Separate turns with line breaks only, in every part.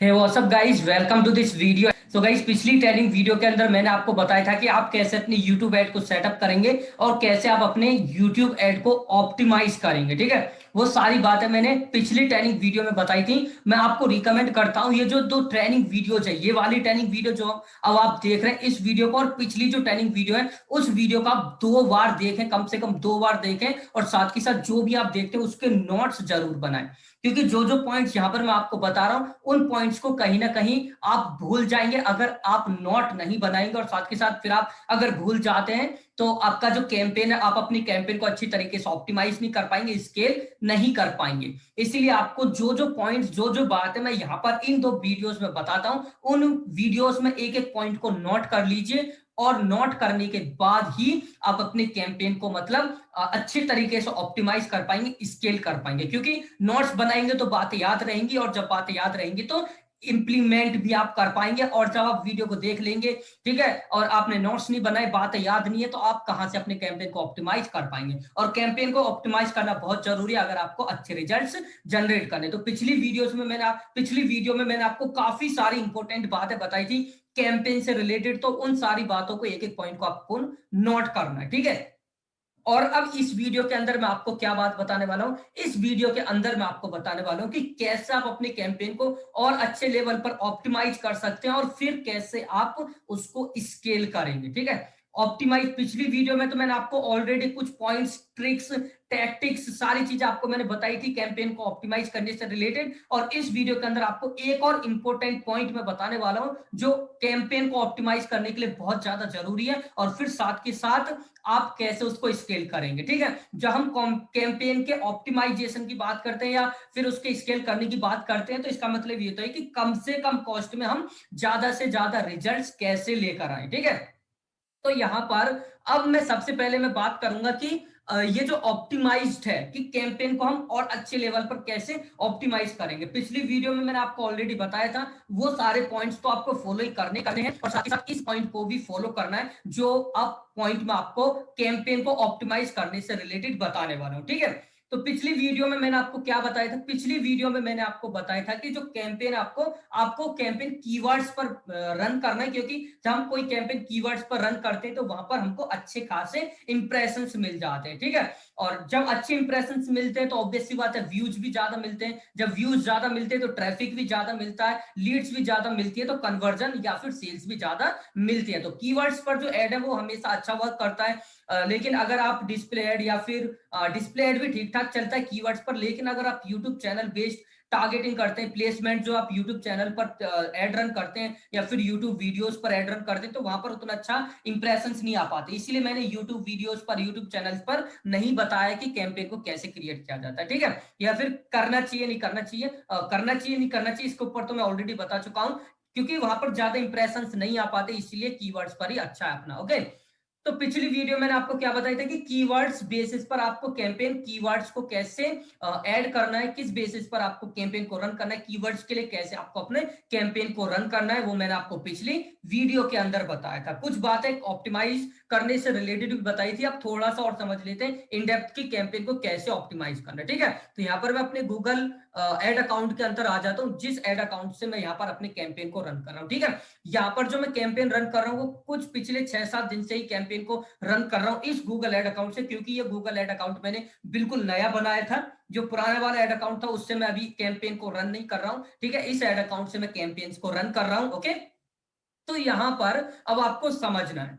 Hey what's up guys, welcome to this video. So guys, पिछली training video के अंदर मैंने आपको बताया था कि आप कैसे अपनी YouTube ऐड को सेटअप करेंगे और कैसे आप अपने YouTube ऐड को ऑप्टिमाइज करेंगे। ठीक है, वो सारी बातें मैंने पिछली ट्रेनिंग वीडियो में बताई थी। मैं आपको रिकमेंड करता हूँ ये जो दो ट्रेनिंग वीडियो है, ये वाली ट्रेनिंग वीडियो जो अब आप देख रहे हैं इस वीडियो को, और पिछली जो ट्रेनिंग वीडियो है उस वीडियो को आप 2 बार देखें, कम से कम 2 बार देखें, और साथ ही साथ जो भी आप देखते हैं उसके नोट्स जरूर बनाएं। क्योंकि जो जो पॉइंट्स यहाँ पर मैं आपको बता रहा हूँ उन पॉइंट्स को कहीं ना कहीं आप भूल जाएंगे अगर आप नोट नहीं बनाएंगे, और साथ के साथ फिर आप अगर भूल जाते हैं तो आपका जो कैंपेन है, आप अपनी कैंपेन को अच्छी तरीके से ऑप्टिमाइज नहीं कर पाएंगे, स्केल नहीं कर पाएंगे। इसीलिए आपको जो जो पॉइंट्स, जो जो बातें मैं यहाँ पर इन 2 वीडियोस में बताता हूँ, उन वीडियोस में एक एक पॉइंट को नोट कर लीजिए, और नोट करने के बाद ही आप अपने कैंपेन को मतलब अच्छे तरीके से ऑप्टिमाइज कर पाएंगे, स्केल कर पाएंगे। क्योंकि नोट्स बनाएंगे तो बातें याद रहेंगी, और जब बातें याद रहेंगी तो इंप्लीमेंट भी आप कर पाएंगे। और जब आप वीडियो को देख लेंगे, ठीक है, और आपने नोट्स नहीं बनाए, बातें याद नहीं है, तो आप कहां से अपने कैंपेन को ऑप्टिमाइज कर पाएंगे। और कैंपेन को ऑप्टिमाइज करना बहुत जरूरी है अगर आपको अच्छे रिजल्ट्स जनरेट करने। तो पिछली वीडियो में मैंने आपको काफी सारी इंपॉर्टेंट बातें बताई थी कैंपेन से रिलेटेड, तो उन सारी बातों को एक एक पॉइंट को आपको नोट करना है। ठीक है, और अब इस वीडियो के अंदर मैं आपको क्या बात बताने वाला हूं, इस वीडियो के अंदर मैं आपको बताने वाला हूं कि कैसे आप अपने कैंपेन को और अच्छे लेवल पर ऑप्टिमाइज कर सकते हैं, और फिर कैसे आप उसको स्केल करेंगे। ठीक है, ऑप्टिमाइज पिछली वीडियो में तो मैंने आपको ऑलरेडी कुछ पॉइंट्स, ट्रिक्स, टैक्टिक्स, सारी चीजें आपको मैंने बताई थी कैंपेन को ऑप्टिमाइज करने से रिलेटेड। और इस वीडियो के अंदर आपको एक और इंपॉर्टेंट पॉइंट मैं बताने वाला हूं जो कैंपेन को ऑप्टिमाइज करने के लिए बहुत ज्यादा जरूरी है, और फिर साथ के साथ आप कैसे उसको स्केल करेंगे। ठीक है, जब हम कैंपेन के ऑप्टिमाइजेशन की बात करते हैं या फिर उसके स्केल करने की बात करते हैं, तो इसका मतलब ये होता है कि कम से कम कॉस्ट में हम ज्यादा से ज्यादा रिजल्ट्स कैसे लेकर आए। ठीक है, तो यहां पर अब मैं सबसे पहले मैं बात करूंगा कि ये जो ऑप्टिमाइज्ड है कि कैंपेन को हम और अच्छे लेवल पर कैसे ऑप्टिमाइज करेंगे। पिछली वीडियो में मैंने आपको ऑलरेडी बताया था, वो सारे पॉइंट्स तो आपको फॉलो ही करने हैं, और साथ ही साथ इस पॉइंट को भी फॉलो करना है जो अब पॉइंट में आपको कैंपेन को ऑप्टिमाइज करने से रिलेटेड बताने वाला हूं। ठीक है, तो पिछली वीडियो में मैंने आपको क्या बताया था, पिछली वीडियो में मैंने आपको बताया था कि जो कैंपेन आपको आपको कैंपेन कीवर्ड्स पर रन करना है। क्योंकि जब हम कोई कैंपेन कीवर्ड्स पर रन करते हैं तो वहां पर हमको अच्छे खासे इंप्रेशंस मिल जाते हैं। ठीक है, और जब अच्छे इंप्रेशंस मिलते हैं तो ऑब्वियस सी बात है व्यूज भी ज्यादा मिलते हैं, जब व्यूज ज्यादा मिलते हैं तो ट्रैफिक भी ज्यादा मिलता है, लीड्स भी ज्यादा मिलती है, तो कन्वर्जन या फिर सेल्स भी ज्यादा मिलती है। तो कीवर्ड्स पर जो एड है वो हमेशा अच्छा वर्क करता है। लेकिन अगर आप डिस्प्ले एड या फिर डिस्प्ले एड भी ठीक ठाक चलता है कीवर्ड्स पर, लेकिन अगर आप यूट्यूब चैनल बेस्ड टारगेटिंग करते हैं, प्लेसमेंट जो आप YouTube चैनल पर एड रन करते हैं या फिर YouTube वीडियोस पर एड रन करते हैं, तो वहां पर उतना अच्छा इंप्रेशंस नहीं आ पाते। इसलिए मैंने YouTube वीडियोस पर, YouTube चैनल्स पर नहीं बताया कि कैंपेन को कैसे क्रिएट किया जाता है। ठीक है, या फिर करना चाहिए नहीं करना चाहिए, करना चाहिए नहीं करना चाहिए, इसके ऊपर तो मैं ऑलरेडी बता चुका हूं, क्योंकि वहां पर ज्यादा इंप्रेशंस नहीं आ पाते, इसलिए कीवर्ड्स पर ही अच्छा है अपना। ओके, तो पिछली वीडियो मैंने आपको क्या बताया था कि कीवर्ड्स बेसिस पर आपको कैंपेन कीवर्ड्स को कैसे ऐड करना है, किस बेसिस पर आपको कैंपेन को रन करना है, कीवर्ड्स के लिए कैसे आपको अपने कैंपेन को रन करना है, वो मैंने आपको पिछली वीडियो के अंदर बताया था। कुछ बातें ऑप्टिमाइज करने से रिलेटेड भी बताई थी, अब थोड़ा सा और समझ लेते हैं इन डेप्थ की कैंपेन को कैसे ऑप्टिमाइज करना है। ठीक है, तो यहाँ पर मैं अपने गूगल एड अकाउंट के अंदर आ जाता हूँ, जिस एड अकाउंट से मैं यहाँ पर अपने कैंपेन को रन कर रहा हूँ। ठीक है, यहाँ पर जो मैं कैंपेन रन कर रहा हूँ वो कुछ पिछले 6-7 दिन से ही कैंपेन को रन कर रहा हूँ इस गूगल एड अकाउंट से, क्योंकि ये गूगल एड अकाउंट मैंने बिल्कुल नया बनाया था। जो पुराना वाला एड अकाउंट था उससे मैं अभी कैंपेन को रन नहीं कर रहा हूँ। ठीक है, इस एड अकाउंट से मैं कैंपेन को रन कर रहा हूँ। ओके, तो यहां पर अब आपको समझना है।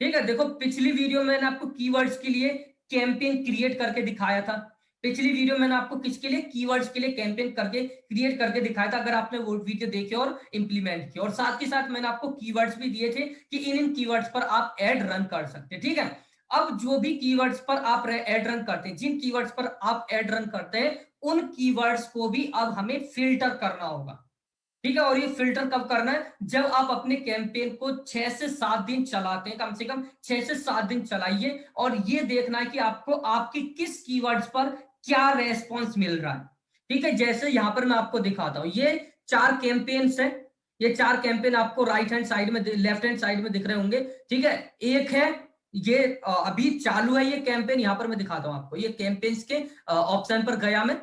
ठीक है, देखो पिछली वीडियो में मैंने आपको कीवर्ड्स के लिए कैंपेन क्रिएट करके दिखाया था। पिछली वीडियो मैंने आपको किसके लिए, कीवर्ड्स के लिए कैंपेन करके क्रिएट करके दिखाया था, अगर आपने वो वीडियो देखे और इंप्लीमेंट किया। और साथ ही साथ मैंने आपको कीवर्ड्स भी दिए थे कि इन कीवर्ड्स पर आप एड रन कर सकते हैं। ठीक है, अब जो भी कीवर्ड्स पर आप एड रन करते हैं, जिन कीवर्ड्स पर आप एड रन करते हैं, उन कीवर्ड्स को भी अब हमें फिल्टर करना होगा। ठीक है, और ये फिल्टर कब करना है, जब आप अपने कैंपेन को 6 से 7 दिन चलाते हैं, कम से कम 6 से 7 दिन चलाइए, और ये देखना है कि आपको आपकी किस कीवर्ड्स पर क्या रेस्पॉन्स मिल रहा है। ठीक है, जैसे यहां पर मैं आपको दिखाता हूं, ये 4 कैंपेन्स है, ये 4 कैंपेन आपको राइट हैंड साइड में, लेफ्ट हैंड साइड में दिख रहे होंगे। ठीक है, एक है ये अभी चालू है ये कैंपेन, यहां पर मैं दिखाता हूं आपको, ये कैंपेन्स के ऑप्शन पर गया मैं।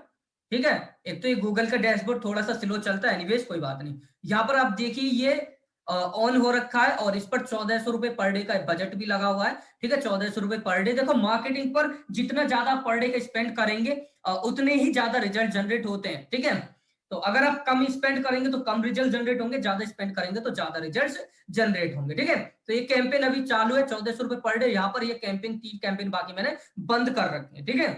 ठीक है। एक तो ये गूगल का डैशबोर्ड थोड़ा सा स्लो चलता है, एनीवेज कोई बात नहीं। यहाँ पर आप देखिए ये ऑन हो रखा है और इस पर 1400 रुपए पर डे का बजट भी लगा हुआ है। ठीक है, 1400 रुपए पर डे। देखो मार्केटिंग पर जितना ज्यादा पर डे का स्पेंड करेंगे उतने ही ज्यादा रिजल्ट जनरेट होते हैं। ठीक है, तो अगर आप कम स्पेंड करेंगे तो कम रिजल्ट जनरेट होंगे, ज्यादा स्पेंड करेंगे तो ज्यादा रिजल्ट जनरेट होंगे। ठीक है, तो ये कैंपेन अभी चालू है, 1400 रुपए पर डे। यहाँ पर ये कैंपेन 3 कैंपेन बाकी मैंने बंद कर रखे हैं। ठीक है,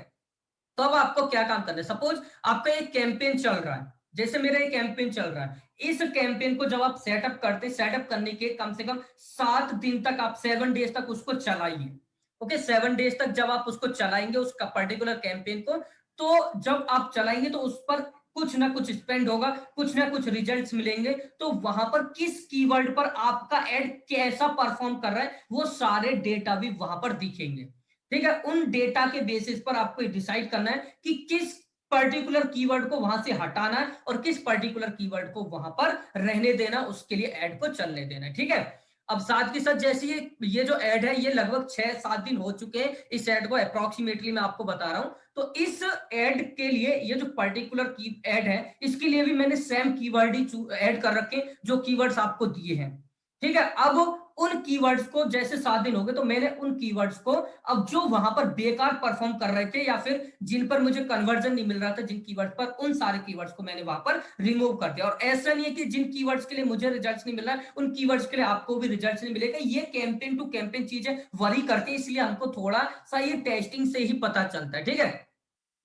तो अब आपको क्या काम करना है, सपोज आपका एक कैंपेन चल रहा है, जैसे मेरा एक कैंपेन चल रहा है, इस कैंपेन को जब आप सेटअप करते हैं, सेटअप करने के कम से कम 7 दिन तक, आप 7 डेज तक उसको चलाइए। ओके, 7 डेज तक जब आप उसको चलाएंगे उस पर्टिकुलर कैंपेन को, तो जब आप चलाएंगे तो उस पर कुछ ना कुछ स्पेंड होगा, कुछ ना कुछ रिजल्ट्स मिलेंगे। तो वहां पर किस कीवर्ड पर आपका एड कैसा परफॉर्म कर रहा है वो सारे डेटा भी वहां पर दिखेंगे। ठीक है, उन डेटा के बेसिस पर आपको डिसाइड करना है कि किस पर्टिकुलर कीवर्ड को वहां से हटाना है और किस पर्टिकुलर कीवर्ड को वहां पर रहने देना, उसके लिए ऐड को चलने देना है। ठीक है, अब साथ के साथ जैसे ये जो ऐड है ये लगभग 6-7 दिन हो चुके हैं, इस ऐड को अप्रोक्सीमेटली मैं आपको बता रहा हूं। तो इस ऐड के लिए ये जो पर्टिकुलर की ऐड है इसके लिए भी मैंने सेम कीवर्ड ही ऐड कर रखे जो कीवर्ड्स आपको दिए हैं। ठीक है, अब उन कीवर्ड्स को जैसे 7 दिन हो गए तो मैंने उन कीवर्ड्स को, अब जो वहां पर बेकार परफॉर्म कर रहे थे या फिर जिन पर मुझे कन्वर्जन नहीं मिल रहा था जिन कीवर्ड्स पर, उन सारे कीवर्ड्स को मैंने वहां पर रिमूव कर दिया। और ऐसा नहीं है कि जिन कीवर्ड्स के लिए मुझे रिजल्ट्स नहीं मिल रहा है उन कीवर्ड्स के लिए आपको भी रिजल्ट्स नहीं मिलेगा। ये कैंपेन टू कैंपेन चीजें वरी करती है, इसलिए हमको थोड़ा सा ये टेस्टिंग से ही पता चलता है। ठीक है,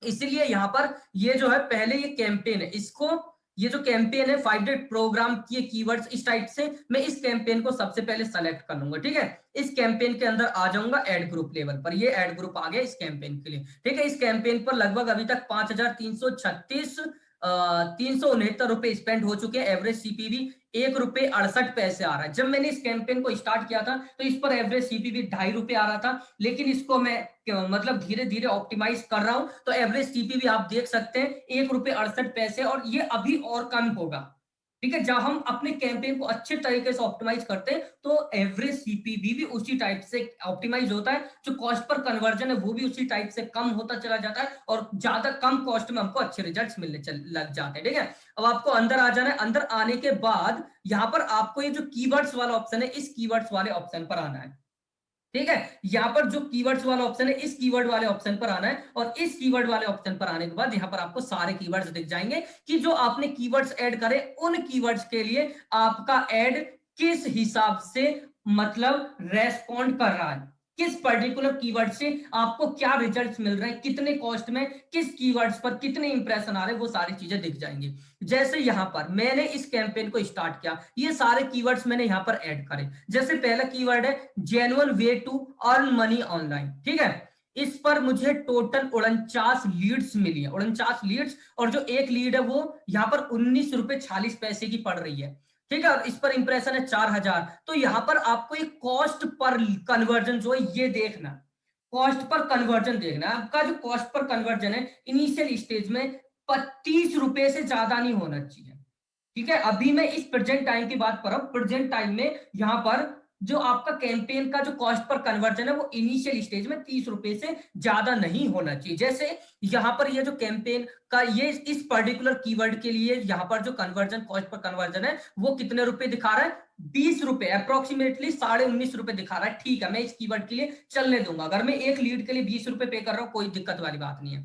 इसलिए यहां पर ये जो है पहले ये कैंपेन है, इसको ये जो कैंपेन है 5 डे प्रोग्राम की कीवर्ड्स, इस टाइप से मैं इस कैंपेन को सबसे पहले सेलेक्ट कर लूंगा। ठीक है, इस कैंपेन के अंदर आ जाऊंगा एड ग्रुप लेवल पर, ये एड ग्रुप आ गया इस कैंपेन के लिए। ठीक है, इस कैंपेन पर लगभग अभी तक 5336 369 रुपए स्पेंड हो चुके हैं। एवरेज सीपीवी ₹1.68 आ रहा है। जब मैंने इस कैंपेन को स्टार्ट किया था तो इस पर एवरेज सीपीवी ₹2.5 आ रहा था, लेकिन इसको मैं मतलब धीरे धीरे ऑप्टिमाइज कर रहा हूं, तो एवरेज सीपीवी आप देख सकते हैं ₹1.68, और ये अभी और कम होगा। ठीक है, जब हम अपने कैंपेन को अच्छे तरीके से ऑप्टिमाइज करते हैं तो एवरेज सीपीवी भी उसी टाइप से ऑप्टिमाइज होता है, जो कॉस्ट पर कन्वर्जन है वो भी उसी टाइप से कम होता चला जाता है और ज्यादा कम कॉस्ट में हमको अच्छे रिजल्ट्स मिलने लग जाते हैं। ठीक है, अब आपको अंदर आ जाना है। अंदर आने के बाद यहाँ पर आपको ये जो कीवर्ड्स वाला ऑप्शन है इस कीवर्ड्स वाले ऑप्शन पर आना है। ठीक है, यहां पर जो कीवर्ड्स वाला ऑप्शन है इस कीवर्ड वाले ऑप्शन पर आना है, और इस कीवर्ड वाले ऑप्शन पर आने के बाद यहां पर आपको सारे कीवर्ड्स दिख जाएंगे कि जो आपने कीवर्ड्स ऐड करे उन कीवर्ड्स के लिए आपका ऐड किस हिसाब से मतलब रेस्पॉन्ड कर रहा है, किस पर्टिकुलर कीवर्ड से आपको क्या रिजल्ट्स मिल रहे हैं, कितने कॉस्ट में किस कीवर्ड्स पर कितने इंप्रेशन आ रहे हैं, वो सारी चीजें दिख जाएंगी। जैसे यहां पर मैंने इस कैंपेन को स्टार्ट किया, ये सारे कीवर्ड्स मैंने यहां पर ऐड करे। जैसे पहला कीवर्ड है genuine way to earn money online. ठीक है, इस पर मुझे टोटल 49 लीड्स मिली है, 49 लीड्स, और जो एक लीड है वो यहां पर ₹19.46 की पड़ रही है। ठीक है, और इस पर इंप्रेशन है 4000। तो यहां पर आपको एक कॉस्ट पर कन्वर्जन जो है ये देखना, कॉस्ट पर कन्वर्जन देखना। आपका जो कॉस्ट पर कन्वर्जन है इनिशियल स्टेज में ₹25 से ज्यादा नहीं होना चाहिए। ठीक है, अभी मैं इस प्रेजेंट टाइम की बात कर रहा हूं। प्रेजेंट टाइम में यहां पर जो आपका कैंपेन का जो कॉस्ट पर कन्वर्जन है वो इनिशियल स्टेज में ₹30 से ज्यादा नहीं होना चाहिए। जैसे यहां पर ये जो कैंपेन का ये इस पर्टिकुलर कीवर्ड के लिए यहां पर जो कन्वर्जन कॉस्ट पर कन्वर्जन है वो कितने रुपए दिखा रहा है, ₹20, अप्रोक्सीमेटली ₹19.5 दिखा रहा है। ठीक है, मैं इस कीवर्ड के लिए चलने दूंगा। अगर मैं एक लीड के लिए ₹20 पे कर रहा हूं कोई दिक्कत वाली बात नहीं है।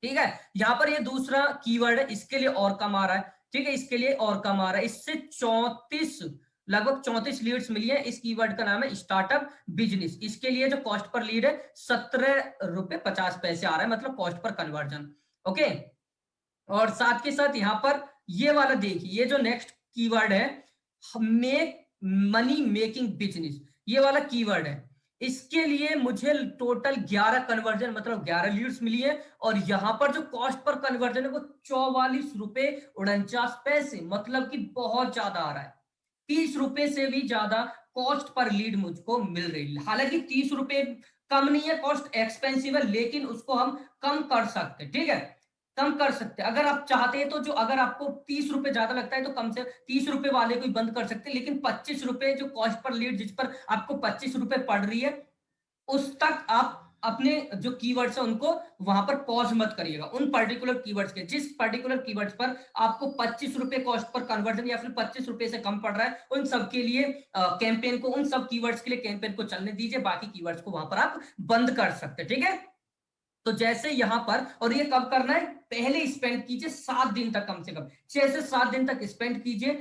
ठीक है, यहां पर ये दूसरा कीवर्ड है, इसके लिए और कम आ रहा है। ठीक है, इसके लिए और कम आ रहा है, इससे 34 लगभग 34 लीड्स मिली है। इस कीवर्ड का नाम है स्टार्टअप बिजनेस। इसके लिए जो कॉस्ट पर लीड है ₹17.50 आ रहा है, मतलब कॉस्ट पर कन्वर्जन। ओके, और साथ के साथ यहां पर ये वाला देखिए, ये जो नेक्स्ट कीवर्ड है मेक मनी मेकिंग बिजनेस, ये वाला कीवर्ड है। इसके लिए मुझे टोटल 11 कन्वर्जन मतलब 11 लीड्स मिली है, और यहां पर जो कॉस्ट पर कन्वर्जन है वो ₹44.49, मतलब कि बहुत ज्यादा आ रहा है। ₹30 से भी ज्यादा कॉस्ट पर लीड मुझको मिल रही है। हालांकि ₹30 कम नहीं है, कॉस्ट एक्सपेंसिव है, लेकिन उसको हम कम कर सकते हैं। ठीक है, कम कर सकते हैं अगर आप चाहते हैं तो। जो अगर आपको ₹30 ज्यादा लगता है तो कम से ₹30 वाले को ही बंद कर सकते हैं, लेकिन ₹25 जो कॉस्ट पर लीड जिस पर आपको ₹25 पड़ रही है उस तक आप अपने जो कीवर्ड्स है उनको वहां पर पॉज मत करिएगा। उन पर्टिकुलर कीवर्ड्स के, जिस पर्टिकुलर कीवर्ड्स पर आपको 25 रुपए कॉस्ट पर कन्वर्जन या फिर 25 रुपए से कम पड़ रहा है, उन सब के लिए कैंपेन को, उन सब कीवर्ड्स के लिए कैंपेन को चलने दीजिए, बाकी कीवर्ड्स को वहां पर आप बंद कर सकते हैं। ठीक है, तो जैसे यहां पर, और ये कब करना है, पहले स्पेंड कीजिए 7 दिन तक, कम से कम 6 से 7 दिन तक स्पेंड कीजिए,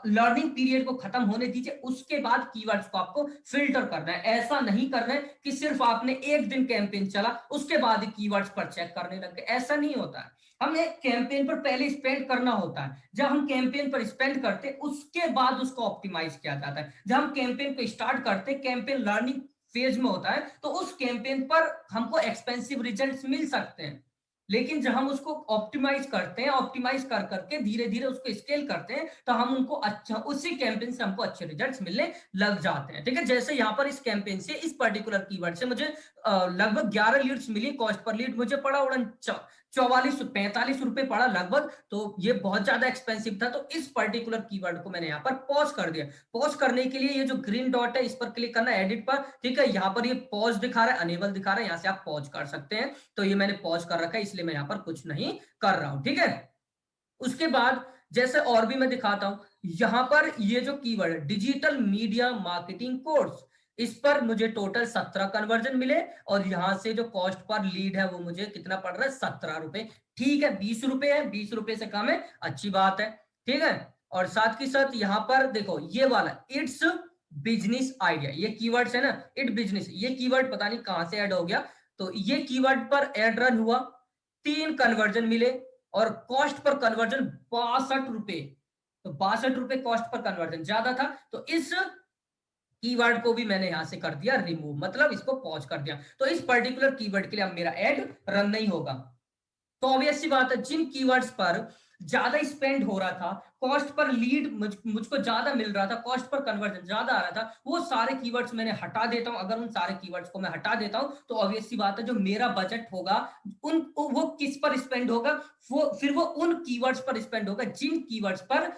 लर्निंग पीरियड को खत्म होने दीजिए, उसके बाद कीवर्ड्स को आपको फिल्टर करना है। ऐसा नहीं करना है कि सिर्फ आपने एक दिन कैंपेन चला उसके बाद ही कीवर्ड्स पर चेक करने लग गए, ऐसा नहीं होता है। हमें कैंपेन पर पहले स्पेंड करना होता है, जब हम कैंपेन पर स्पेंड करते उसके बाद उसको ऑप्टिमाइज किया जाता है। जब हम कैंपेन को स्टार्ट करते, कैंपेन लर्निंग फेज में होता है, तो उस कैंपेन पर हमको एक्सपेंसिव रिजल्ट्स मिल सकते हैं, लेकिन जब हम उसको ऑप्टिमाइज करते हैं, ऑप्टिमाइज कर करके धीरे धीरे उसको स्केल करते हैं, तो हम उनको अच्छा, उसी कैंपेन से हमको अच्छे रिजल्ट्स मिलने लग जाते हैं। ठीक है, जैसे यहाँ पर इस कैंपेन से, इस पर्टिकुलर कीवर्ड से मुझे लगभग 11 लीड्स मिली, कॉस्ट पर लीड मुझे पड़ा उड़न 44-45 रुपए पड़ा लगभग, तो ये बहुत ज्यादा एक्सपेंसिव था। तो इस पर्टिकुलर कीवर्ड को मैंने यहाँ पर पॉज कर दिया। पॉज करने के लिए ये जो ग्रीन डॉट है इस पर क्लिक करना है, एडिट पर। ठीक है, यहाँ पर ये पॉज दिखा रहा है, अनेबल दिखा रहा है, यहाँ से आप पॉज कर सकते हैं। तो ये मैंने पॉज कर रखा है, इसलिए मैं यहाँ पर कुछ नहीं कर रहा हूं। ठीक है, उसके बाद जैसे और भी मैं दिखाता हूं, यहां पर ये जो कीवर्ड है डिजिटल मीडिया मार्केटिंग कोर्स, इस पर मुझे टोटल 17 कन्वर्जन मिले, और यहां से जो कॉस्ट पर लीड है वो मुझे कितना पड़ रहा है, 17 रुपए। ठीक है, 20 रुपए है, 20 रुपए से कम है, अच्छी बात है। ठीक है, और साथ के साथ यहां पर देखो ये वाला इट्स बिजनेस आइडिया, ये कीवर्ड्स है ना, इट बिजनेस, ये कीवर्ड पता नहीं कहां से ऐड हो गया, तो ये कीवर्ड पर एड रन हुआ, 3 कन्वर्जन मिले, और कॉस्ट पर कन्वर्जन 62 रुपए, तो 62 रुपए कॉस्ट पर कन्वर्जन ज्यादा था, तो इस कीवर्ड को भी मैंने यहां से कर दिया रिमूव, मतलब इसको पॉज कर दिया। तो इस पर्टिकुलर कीवर्ड के लिए अब मेरा एड रन नहीं होगा। तो ऑब्वियस सी बात है, जिन कीवर्ड्स पर ज्यादा स्पेंड हो रहा था, कॉस्ट पर लीड मुझको ज्यादा मिल रहा था, कॉस्ट पर कन्वर्जन ज्यादा आ रहा था, वो सारे कीवर्ड्स मैंने हटा देता हूं। अगर उन सारे कीवर्ड्स को मैं हटा देता हूं, तो ऑब्वियस सी बात है जो मेरा बजट होगा उन वो किस पर स्पेंड होगा, वो उन कीवर्ड्स पर स्पेंड होगा जिन कीवर्ड्स पर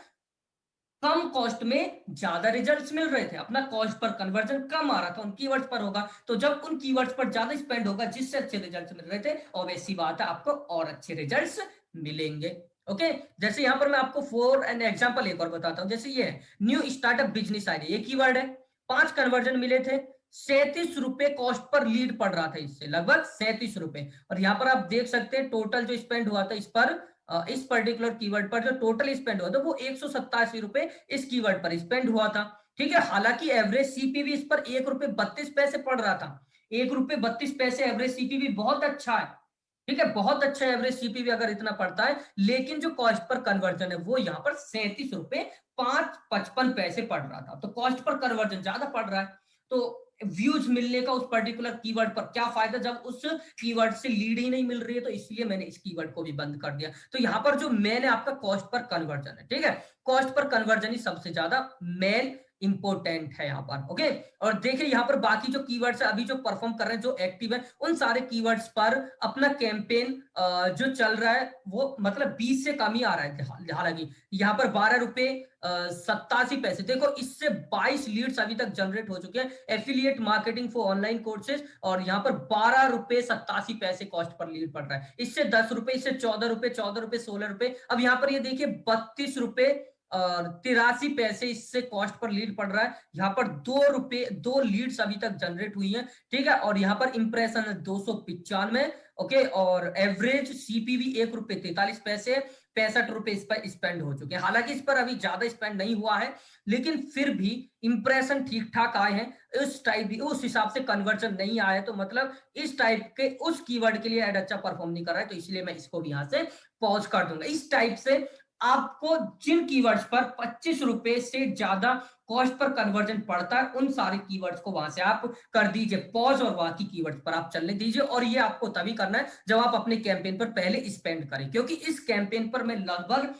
कम कॉस्ट में ज्यादा रिजल्ट्स मिल रहे थे, अपना कॉस्ट पर कन्वर्जन कम आ रहा था, उन कीवर्ड्स पर होगा। तो जब उन कीवर्ड्स पर ज्यादा स्पेंड होगा जिससे अच्छे रिजल्ट्स मिल रहे थे, ऑब्वियस सी बात है आपको और अच्छे रिजल्ट्स मिलेंगे। ओके, जैसे यहां पर मैं आपको फॉर एन एग्जांपल एक और बताता हूं, जैसे ये है न्यू स्टार्टअप बिजनेस आइडिया, ये कीवर्ड है, 5 कन्वर्जन मिले थे, 37 रुपए कॉस्ट पर लीड पड़ रहा था, इससे लगभग 37 रुपए। और यहां पर आप देख सकते हैं टोटल जो स्पेंड हुआ था इस पर, इस पर्टिकुलर कीवर्ड पर जो टोटल स्पेंड हुआ था वो 187 रुपए इस कीवर्ड पर स्पेंड हुआ था। ठीक है, हालांकि एवरेज सीपीवी इस पर 1 रुपए 32 पैसे पड़ रहा था, 1 रुपए 32 पैसे एवरेज सीपीवी बहुत अच्छा है। ठीक है, बहुत अच्छा एवरेज सीपीवी अगर इतना पड़ता है, लेकिन जो कॉस्ट पर कन्वर्जन है वो यहाँ पर 37 रुपए 55 पैसे पड़ रहा था, तो कॉस्ट पर कन्वर्जन ज्यादा पड़ रहा है। तो व्यूज मिलने का उस पर्टिकुलर कीवर्ड पर क्या फायदा जब उस कीवर्ड से लीड ही नहीं मिल रही है, तो इसलिए मैंने इस कीवर्ड को भी बंद कर दिया। तो यहां पर जो मैंने आपका कॉस्ट पर कन्वर्जन है, ठीक है, कॉस्ट पर कन्वर्जन ही सबसे ज्यादा मेन इंपोर्टेंट है यहाँ पर। ओके, और देखिए यहाँ पर बाकी जो कीवर्ड्स है अभी जो परफॉर्म कर रहे हैं, जो एक्टिव है, उन सारे कीवर्ड्स पर अपना कैंपेन जो चल रहा है वो मतलब 20 से कम ही आ रहा है। हालांकि यहाँ पर 12 रुपए 87 पैसे, देखो इससे 22 लीड्स अभी तक जनरेट हो चुके हैं, affiliate marketing for online courses, और यहाँ पर 12 रुपए 87 पैसे कॉस्ट पर लीड पड़ रहा है, इससे 10 रुपए, इससे 14 रुपए, 14 रुपए 16 रुपए, अब यहाँ पर ये देखिए 32 रुपए 83 पैसे इससे कॉस्ट पर लीड पड़ रहा है। यहाँ पर 2 लीड्स अभी तक जनरेट हुई हैं। ठीक है, और यहाँ पर इंप्रेशन है 295। ओके, और एवरेज सीपीवी 1 रुपए 43 पैसे, 65 रुपए इस पर स्पेंड हो चुके हैं। हालांकि इस पर अभी ज्यादा स्पेंड नहीं हुआ है, लेकिन फिर भी इंप्रेशन ठीक ठाक आए हैं, उस टाइप उस हिसाब से कन्वर्जन नहीं आया, तो मतलब इस टाइप के उस कीवर्ड के लिए ऐड अच्छा परफॉर्म नहीं कर रहा है, तो इसलिए मैं इसको भी यहाँ से पॉज कर दूंगा। इस टाइप से आपको जिन कीवर्ड्स पर 25 रुपए से ज्यादा कॉस्ट पर कन्वर्जन पड़ता है, उन सारे कीवर्ड्स को वहां से आप कर दीजिए पॉज, और बाकी कीवर्ड्स पर आप चलने दीजिए। और ये आपको तभी करना है जब आप अपने कैंपेन पर पहले स्पेंड करें, क्योंकि इस कैंपेन पर मैं लगभग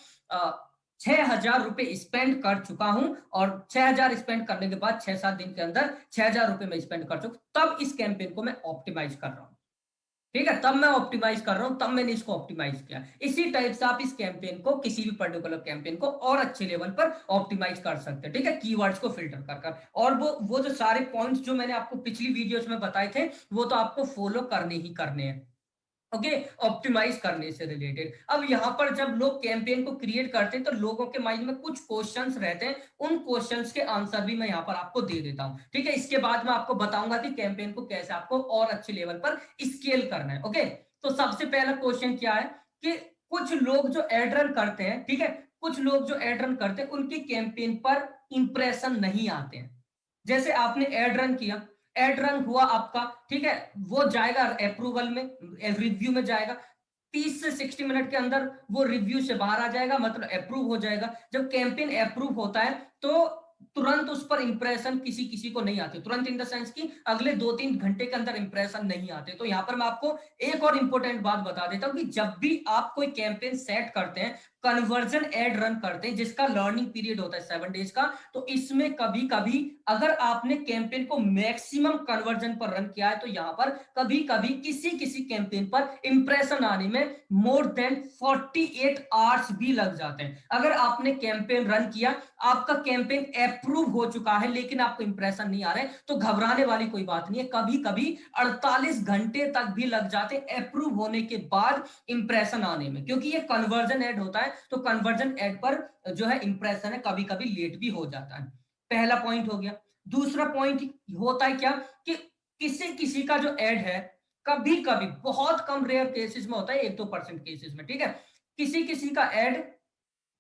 6,000 रुपए स्पेंड कर चुका हूं, और 6,000 स्पेंड करने के बाद 6-7 दिन के अंदर 6,000 रुपए में स्पेंड कर चुका, तब इस कैंपेन को मैं ऑप्टिमाइज कर रहा हूं। ठीक है, तब मैं ऑप्टिमाइज कर रहा हूं, तब मैंने इसको ऑप्टिमाइज किया। इसी टाइप से आप इस कैंपेन को, किसी भी पर्टिकुलर कैंपेन को और अच्छे लेवल पर ऑप्टिमाइज कर सकते हैं। ठीक है, कीवर्ड्स को फिल्टर कर कर, और वो जो सारे पॉइंट्स जो मैंने आपको पिछली वीडियोस में बताए थे, वो तो आपको फॉलो करने ही करने हैं। ओके, ऑप्टिमाइज करने से रिलेटेड। अब यहां पर जब लोग कैंपेन को क्रिएट करते हैं तो लोगों के माइंड में कुछ क्वेश्चंस रहते हैं, उन क्वेश्चंस के आंसर भी मैं यहां पर आपको दे देता हूं। ठीक है, इसके बाद मैं आपको बताऊंगा कि कैंपेन को कैसे आपको और अच्छे लेवल पर स्केल करना है। ओके, तो सबसे पहला क्वेश्चन क्या है कि कुछ लोग जो एड रन करते हैं, ठीक है, कुछ लोग जो एड रन करते हैं उनकी कैंपेन पर इंप्रेशन नहीं आते हैं। जैसे आपने एड रन किया, एड रन हुआ आपका, ठीक है, वो जाएगा अप्रूवल में, रिव्यू में जाएगा, 30 से 60 मिनट के अंदर वो रिव्यू से बाहर आ जाएगा, मतलब अप्रूव हो जाएगा। जब कैंपेन अप्रूव होता है तो तुरंत उस पर इंप्रेशन किसी किसी को नहीं आते, तुरंत इन द सेंस कि अगले 2-3 घंटे के अंदर इंप्रेशन नहीं आते। तो यहां पर मैं आपको एक और इंपॉर्टेंट बात बता देता हूं कि जब भी आप कोई कैंपेन सेट करते हैं, कन्वर्जन एड रन करते हैं, जिसका लर्निंग पीरियड होता है 7 डेज का, तो इसमें कभी कभी अगर आपने कैंपेन को मैक्सिमम कन्वर्जन पर रन किया है तो यहां पर कभी कभी किसी किसी कैंपेन पर इंप्रेशन आने में मोर देन 48 आवर्स भी लग जाते हैं। अगर आपने कैंपेन रन किया, आपका कैंपेन अप्रूव हो चुका है, लेकिन आपको इंप्रेशन नहीं आ रहे, तो घबराने वाली कोई बात नहीं है। कभी कभी 48 घंटे तक भी लग जाते अप्रूव होने के बाद इंप्रेशन आने में, क्योंकि ये कन्वर्जन एड होता है, तो कन्वर्जन एड पर जो है इंप्रेशन है कभी कभी लेट भी हो जाता है। पहला पॉइंट हो गया। दूसरा पॉइंट होता है क्या कि किसी किसी का जो एड है, कभी कभी बहुत कम रेयर केसेस में होता है, 1-2% केसेस में, ठीक है, किसी किसी का एड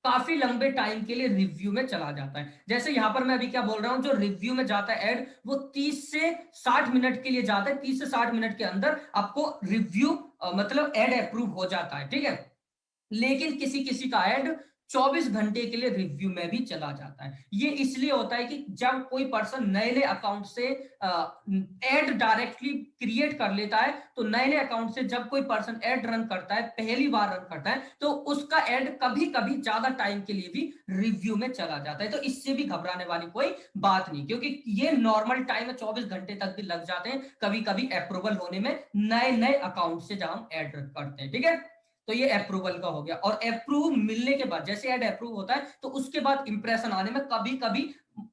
काफी लंबे टाइम के लिए रिव्यू में चला जाता है। जैसे यहां पर मैं अभी क्या बोल रहा हूं, जो रिव्यू में जाता है एड, वो 30 से 60 मिनट के लिए जाता है, 30 से 60 मिनट के अंदर आपको रिव्यू मतलब एड अप्रूव हो जाता है। ठीक है, लेकिन किसी किसी का ऐड 24 घंटे के लिए रिव्यू में भी चला जाता है। ये इसलिए होता है कि जब कोई पर्सन नए नए अकाउंट से एड डायरेक्टली क्रिएट कर लेता है, तो नए नए अकाउंट से जब कोई पर्सन एड रन करता है, पहली बार रन करता है, तो उसका एड कभी कभी ज्यादा टाइम के लिए भी रिव्यू में चला जाता है। तो इससे भी घबराने वाली कोई बात नहीं, क्योंकि ये नॉर्मल टाइम है, 24 घंटे तक भी लग जाते हैं कभी कभी अप्रूवल होने में, नए नए अकाउंट से जब हम एड रन करते हैं। ठीक है, तो ये अप्रूवल का हो गया। और अप्रूव मिलने के बाद, जैसे ऐड अप्रूव होता है, तो उसके बाद इंप्रेशन आने में कभी कभी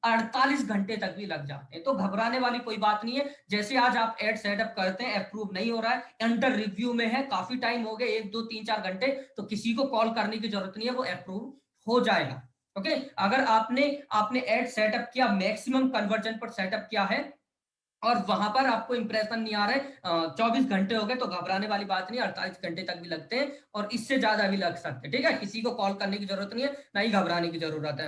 48 घंटे तक भी लग जाते हैं। तो घबराने वाली कोई बात नहीं है। जैसे आज आप एड सेटअप करते हैं, अप्रूव नहीं हो रहा है, अंडर रिव्यू में है, काफी टाइम हो गया, 1-2-3-4 घंटे, तो किसी को कॉल करने की जरूरत नहीं है, वो अप्रूव हो जाएगा। ओके, अगर आपने आपने एड सेटअप किया, मैक्सिमम कन्वर्जन पर सेटअप किया है, और वहां पर आपको इंप्रेशन नहीं आ रहा है, 24 घंटे हो गए, तो घबराने वाली बात नहीं, 48 घंटे तक भी लगते हैं, और इससे ज्यादा भी लग सकते हैं। ठीक है, किसी को कॉल करने की जरूरत नहीं है, ना ही घबराने की जरूरत है।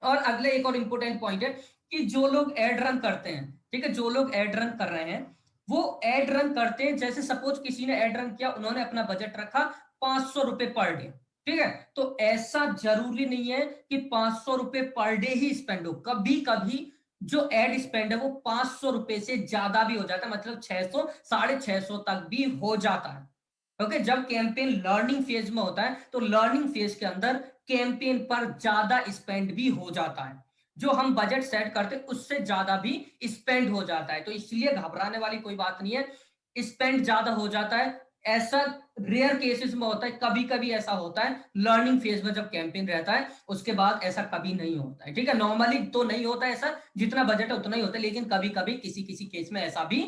और अगले एक और इंपॉर्टेंट पॉइंट है कि जो लोग एड रन करते हैं, ठीक है, जो लोग एड रन कर रहे हैं, वो एड रन करते हैं, जैसे सपोज किसी ने एड रन किया, उन्होंने अपना बजट रखा 500 रुपए पर डे। ठीक है, तो ऐसा जरूरी नहीं है कि 500 रुपए पर डे ही स्पेंड हो, कभी कभी जो एड स्पेंड है वो 500 रुपए से ज्यादा भी हो जाता है, मतलब 600, 650 तक भी हो जाता है। ओके, जब कैंपेन लर्निंग फेज में होता है, तो लर्निंग फेज के अंदर कैंपेन पर ज्यादा स्पेंड भी हो जाता है, जो हम बजट सेट करते हैं उससे ज्यादा भी स्पेंड हो जाता है। तो इसलिए घबराने वाली कोई बात नहीं है, स्पेंड ज्यादा हो जाता है, ऐसा रेयर केसेस में होता है, कभी कभी ऐसा होता है लर्निंग फेज में जब कैंपेन रहता है, उसके बाद ऐसा कभी नहीं होता है। ठीक है, नॉर्मली तो नहीं होता है ऐसा, जितना बजट है उतना ही होता है, लेकिन कभी कभी किसी किसी केस में ऐसा भी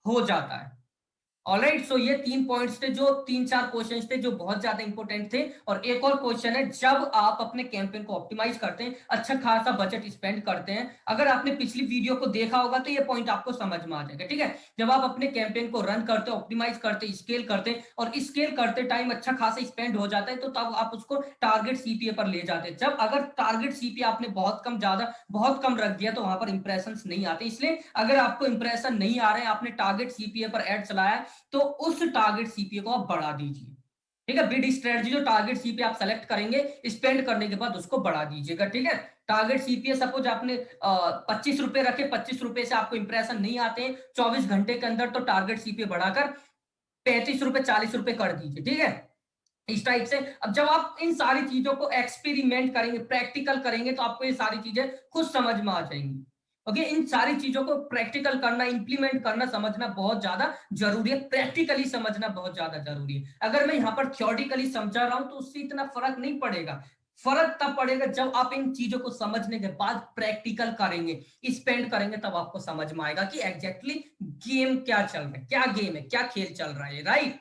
हो जाता है। ऑलराइट, सो ये 3 पॉइंट्स थे, जो 3-4 क्वेश्चंस थे जो बहुत ज्यादा इंपॉर्टेंट थे। और एक और क्वेश्चन है, जब आप अपने कैंपेन को ऑप्टिमाइज करते हैं, अच्छा खासा बजट स्पेंड करते हैं, अगर आपने पिछली वीडियो को देखा होगा तो ये पॉइंट आपको समझ में आ जाएगा। ठीक है, जब आप अपने कैंपेन को रन करते, ऑप्टिमाइज करते, स्केल करते, और स्केल करते टाइम अच्छा खासा स्पेंड हो जाता है, तो तब आप उसको टारगेट सीपीए पर ले जाते हैं। जब अगर टारगेट सीपीए आपने बहुत कम, ज्यादा बहुत कम रख दिया, तो वहां पर इंप्रेशन नहीं आते। इसलिए अगर आपको इंप्रेशन नहीं आ रहे हैं, आपने टारगेट सीपीए पर एड चलाया, तो उस टारगेट सीपीए को आप बढ़ा दीजिए। ठीक है, बिड स्ट्रेटजी जो टारगेट सीपीए आप सेलेक्ट करेंगे, स्पेंड करने के बाद उसको बढ़ा दीजिएगा। ठीक है, टारगेट सीपीए सपोज आपने 25 रुपए रखे, 25 रुपए से आपको इंप्रेशन नहीं आते हैं 24 घंटे के अंदर, तो टारगेट सीपीए बढ़ाकर 35 रुपए, 40 रुपए कर दीजिए। ठीक है, इस टाइप से। अब जब आप इन सारी चीजों को एक्सपेरिमेंट करेंगे, प्रैक्टिकल करेंगे, तो आपको ये सारी चीजें खुद समझ में आ जाएंगी। ओके, इन सारी चीजों को प्रैक्टिकल करना, इंप्लीमेंट करना, समझना बहुत ज्यादा जरूरी है, प्रैक्टिकली समझना बहुत ज्यादा जरूरी है। अगर मैं यहाँ पर थ्योरेटिकली समझा रहा हूं तो उससे इतना फर्क नहीं पड़ेगा, फर्क तब पड़ेगा जब आप इन चीजों को समझने के बाद प्रैक्टिकल करेंगे, स्पेंड करेंगे, तब आपको समझ में आएगा कि एग्जैक्टली गेम क्या चल रहा है, क्या गेम है, क्या खेल चल रहा है, राइट।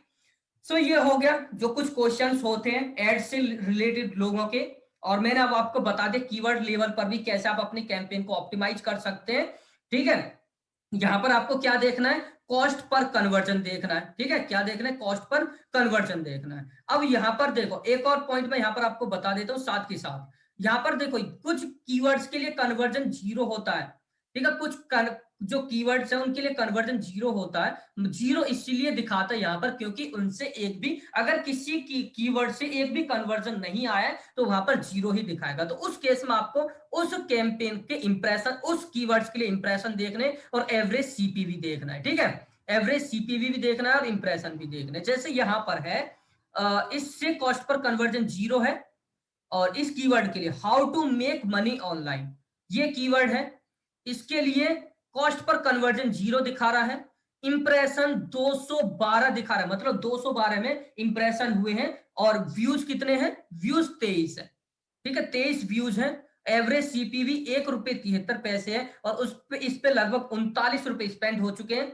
सो ये हो गया जो कुछ क्वेश्चंस होते हैं एड से रिलेटेड लोगों के। और मैंने अब आपको बता दिया कीवर्ड लेवल पर भी कैसे आप अपनी कैंपेन को ऑप्टिमाइज कर सकते हैं, ठीक है। यहां पर आपको क्या देखना है, कॉस्ट पर कन्वर्जन देखना है, ठीक है, क्या देखना है, कॉस्ट पर कन्वर्जन देखना है। अब यहां पर देखो एक और पॉइंट मैं यहां पर आपको बता देता हूं साथ के साथ, यहां पर देखो कुछ कीवर्ड्स के लिए कन्वर्जन जीरो होता है, ठीक है, जो कीवर्ड्स है उनके लिए कन्वर्जन जीरो होता है। जीरो इसलिए दिखाता है यहां पर क्योंकि उनसे एक भी, अगर किसी कीवर्ड से एक भी कन्वर्जन नहीं आया तो वहां पर जीरो ही दिखाएगा। तो उस केस में आपको उस कैंपेन के इंप्रेशन, उस कीवर्ड्स के लिए इंप्रेशन देखने और एवरेज सीपीवी देखना है, ठीक है, एवरेज सीपीवी भी देखना है और इंप्रेशन भी देखना है। जैसे यहां पर है इससे कॉस्ट पर कन्वर्जन जीरो है, और इस कीवर्ड के लिए how to make money online, ये कीवर्ड है, इसके लिए कॉस्ट पर कन्वर्जन जीरो दिखा रहा है, इंप्रेशन 212 दिखा रहा है, मतलब 212 में इंप्रेशन हुए हैं, और व्यूज कितने हैं, व्यूज 23 है, ठीक है, 23 व्यूज हैं। एवरेज सीपीवी ₹1.73 है, और उस पे इस पे लगभग ₹39 स्पेंड हो चुके हैं।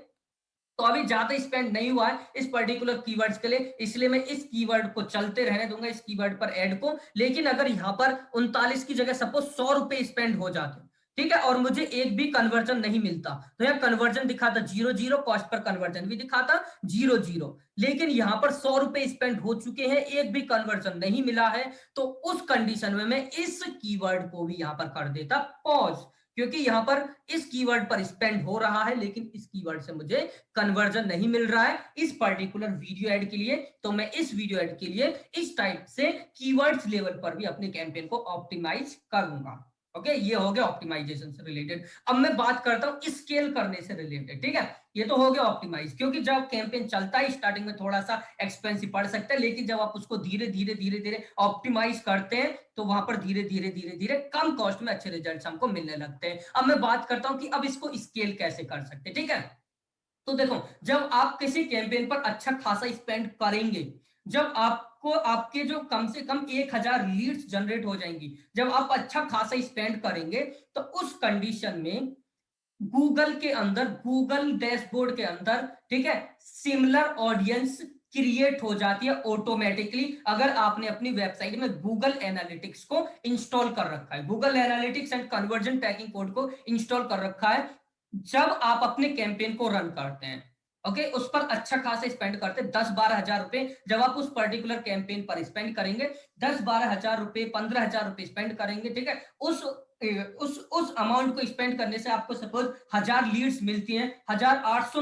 तो अभी ज्यादा स्पेंड नहीं हुआ है इस पर्टिकुलर कीवर्ड्स के लिए, इसलिए मैं इस कीवर्ड को चलते रहने दूंगा, इस कीवर्ड पर ऐड को। लेकिन अगर यहां पर 39 की जगह सपोज ₹100 स्पेंड हो जाते, ठीक है, और मुझे एक भी कन्वर्जन नहीं मिलता, तो यहाँ कन्वर्जन दिखाता 0 0, कॉस्ट पर कन्वर्जन भी दिखाता 0 0। लेकिन यहां पर ₹100 स्पेंड हो चुके हैं, एक भी कन्वर्जन नहीं मिला है, तो उस कंडीशन में मैं इस कीवर्ड को भी यहां पर कर देता पॉज, क्योंकि यहां पर इस कीवर्ड पर स्पेंड हो रहा है लेकिन इस कीवर्ड से मुझे कन्वर्जन नहीं मिल रहा है इस पर्टिकुलर वीडियो एड के लिए। तो मैं इस वीडियो एड के लिए इस टाइप से कीवर्ड्स लेवल पर भी अपने कैंपेन को ऑप्टिमाइज करूंगा। ओके, ये हो गया ऑप्टिमाइजेशन से रिलेटेड। अब मैं बात करता हूं स्केल करने से रिलेटेड, ठीक है। ये तो हो गया ऑप्टिमाइज, क्योंकि जब कैंपेन चलता है स्टार्टिंग में थोड़ा सा एक्सपेंसिव पड़ सकता है, लेकिन जब आप उसको धीरे धीरे धीरे धीरे ऑप्टिमाइज करते हैं तो वहां पर धीरे धीरे धीरे धीरे कम कॉस्ट में अच्छे रिजल्ट्स हमको मिलने लगते हैं। अब मैं बात करता हूं कि अब इसको स्केल कैसे कर सकते हैं, ठीक है। तो देखो, जब आप किसी कैंपेन पर अच्छा खासा स्पेंड करेंगे, जब आपको आपके जो कम से कम 1000 लीड्स जनरेट हो जाएंगी, जब आप अच्छा खासा स्पेंड करेंगे, तो उस कंडीशन में गूगल के अंदर, गूगल डैशबोर्ड के अंदर, ठीक है, सिमिलर ऑडियंस क्रिएट हो जाती है ऑटोमेटिकली। अगर आपने अपनी वेबसाइट में गूगल एनालिटिक्स को इंस्टॉल कर रखा है, Google analytics and conversion tracking code को इंस्टॉल कर रखा है, जब आप अपने कैंपेन को रन करते हैं, ओके, उस पर अच्छा खासा स्पेंड करते हैं 10-12 हजार रुपए, जब आप उस पर्टिकुलर कैंपेन पर स्पेंड करेंगे 10-12 हजार रुपए, 15 हजार रुपए स्पेंड करेंगे, ठीक है, उस अमाउंट को स्पेंड करने से आपको सपोज 1000 लीड्स मिलती हैं, 1000, 800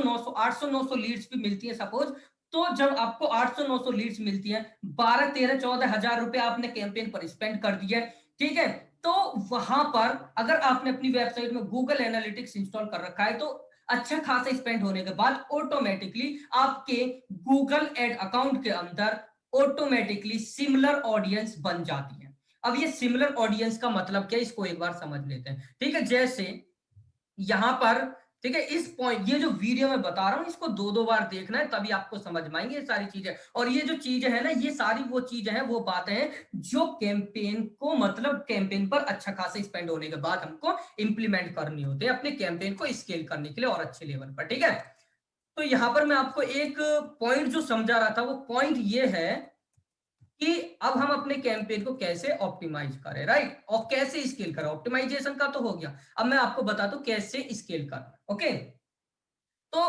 900 लीड्स भी मिलती है सपोज। तो जब आपको 800 900 लीड्स मिलती हैं, 12 13 14 हजार रुपए आपने कैंपेन पर स्पेंड कर दिया, ठीक है, तो वहां पर अगर आपने अपनी वेबसाइट में गूगल एनालिटिक्स इंस्टॉल कर रखा है, तो अच्छा खासा स्पेंड होने के बाद ऑटोमेटिकली आपके गूगल एड अकाउंट के अंदर ऑटोमेटिकली सिमिलर ऑडियंस बन जाती है। अब ये सिमिलर ऑडियंस का मतलब क्या है, इसको एक बार समझ लेते हैं, ठीक है। जैसे यहां पर, ठीक है, इस पॉइंट, ये जो वीडियो मैं बता रहा हूं इसको 2 2 बार देखना है, तभी आपको समझ में आएंगे ये सारी चीजें। और ये जो चीजें है ना, ये सारी वो चीजें हैं, वो बातें हैं जो कैंपेन को, मतलब कैंपेन पर अच्छा खासा स्पेंड होने के बाद हमको इंप्लीमेंट करनी होती है अपने कैंपेन को स्केल करने के लिए और अच्छे लेवल पर, ठीक है। तो यहां पर मैं आपको एक पॉइंट जो समझा रहा था, वो पॉइंट ये है कि अब हम अपने कैंपेन को कैसे ऑप्टिमाइज करें, राइट, और कैसे स्केल करें। ऑप्टिमाइजेशन का तो हो गया, अब मैं आपको बता दूं कैसे स्केल करना, ओके। तो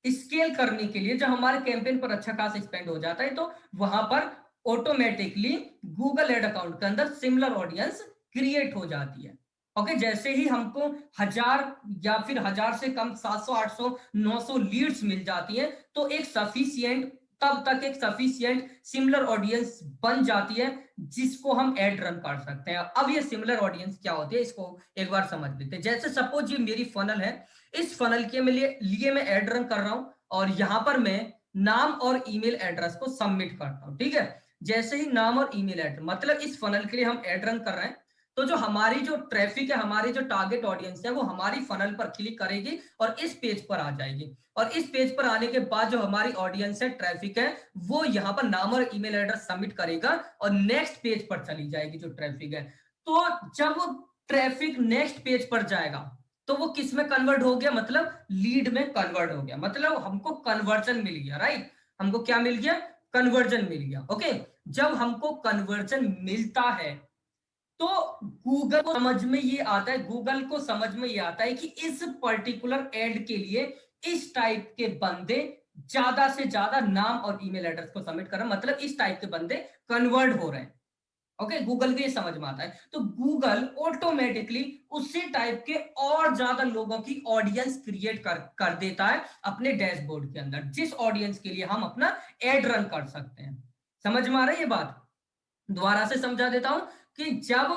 स्केल करने के लिए जब हमारे कैंपेन पर अच्छा खासा स्पेंड हो जाता है, तो वहां पर ऑटोमेटिकली गूगल एड अकाउंट के अंदर सिमिलर ऑडियंस क्रिएट हो जाती है। ओके, जैसे ही हमको 1000 या फिर 1000 से कम 700 800 900 लीड्स मिल जाती हैं, तो एक सफिशियंट, तब तक एक सफिशियंट सिमिलर ऑडियंस बन जाती है जिसको हम एड रन कर सकते हैं। अब ये सिमिलर ऑडियंस क्या होती है, इसको एक बार समझ लेते हैं। जैसे सपोज ये मेरी फनल है, इस फनल के लिए मैं एड रन कर रहा हूं, और यहां पर मैं नाम और ईमेल एड्रेस को सबमिट करता हूं, ठीक है। जैसे ही नाम और ईमेल एड्रेस, मतलब इस फनल के लिए हम एड रन कर रहे हैं, तो जो हमारी जो ट्रैफिक है, हमारी जो टारगेट ऑडियंस है, वो हमारी फनल पर क्लिक करेगी और इस पेज पर आ जाएगी। और इस पेज पर आने के बाद जो हमारी ऑडियंस है, ट्रैफिक है, वो यहाँ पर नाम और ईमेल एड्रेस सबमिट करेगा और नेक्स्ट पेज पर चली जाएगी जो ट्रैफिक है। तो जब ट्रैफिक नेक्स्ट पेज पर जाएगा तो वो किस में कन्वर्ट हो गया, मतलब लीड में कन्वर्ट हो गया, मतलब हमको कन्वर्जन मिल गया, राइट। हमको क्या मिल गया, कन्वर्जन मिल गया। ओके, जब हमको कन्वर्जन मिलता है तो गूगल को समझ में ये आता है, गूगल को समझ में ये आता है कि इस पर्टिकुलर एड के लिए इस टाइप के बंदे ज्यादा से ज्यादा नाम और ईमेल एड्रेस को सबमिट कर रहे हैं, मतलब इस टाइप के बंदे कन्वर्ट हो रहे हैं। ओके, गूगल को ये समझ में आता है, तो गूगल ऑटोमेटिकली उसी टाइप के और ज्यादा लोगों की ऑडियंस क्रिएट कर देता है अपने डैशबोर्ड के अंदर, जिस ऑडियंस के लिए हम अपना एड रन कर सकते हैं। समझ में आ रहा है ये बात? दोबारा से समझा देता हूं कि जब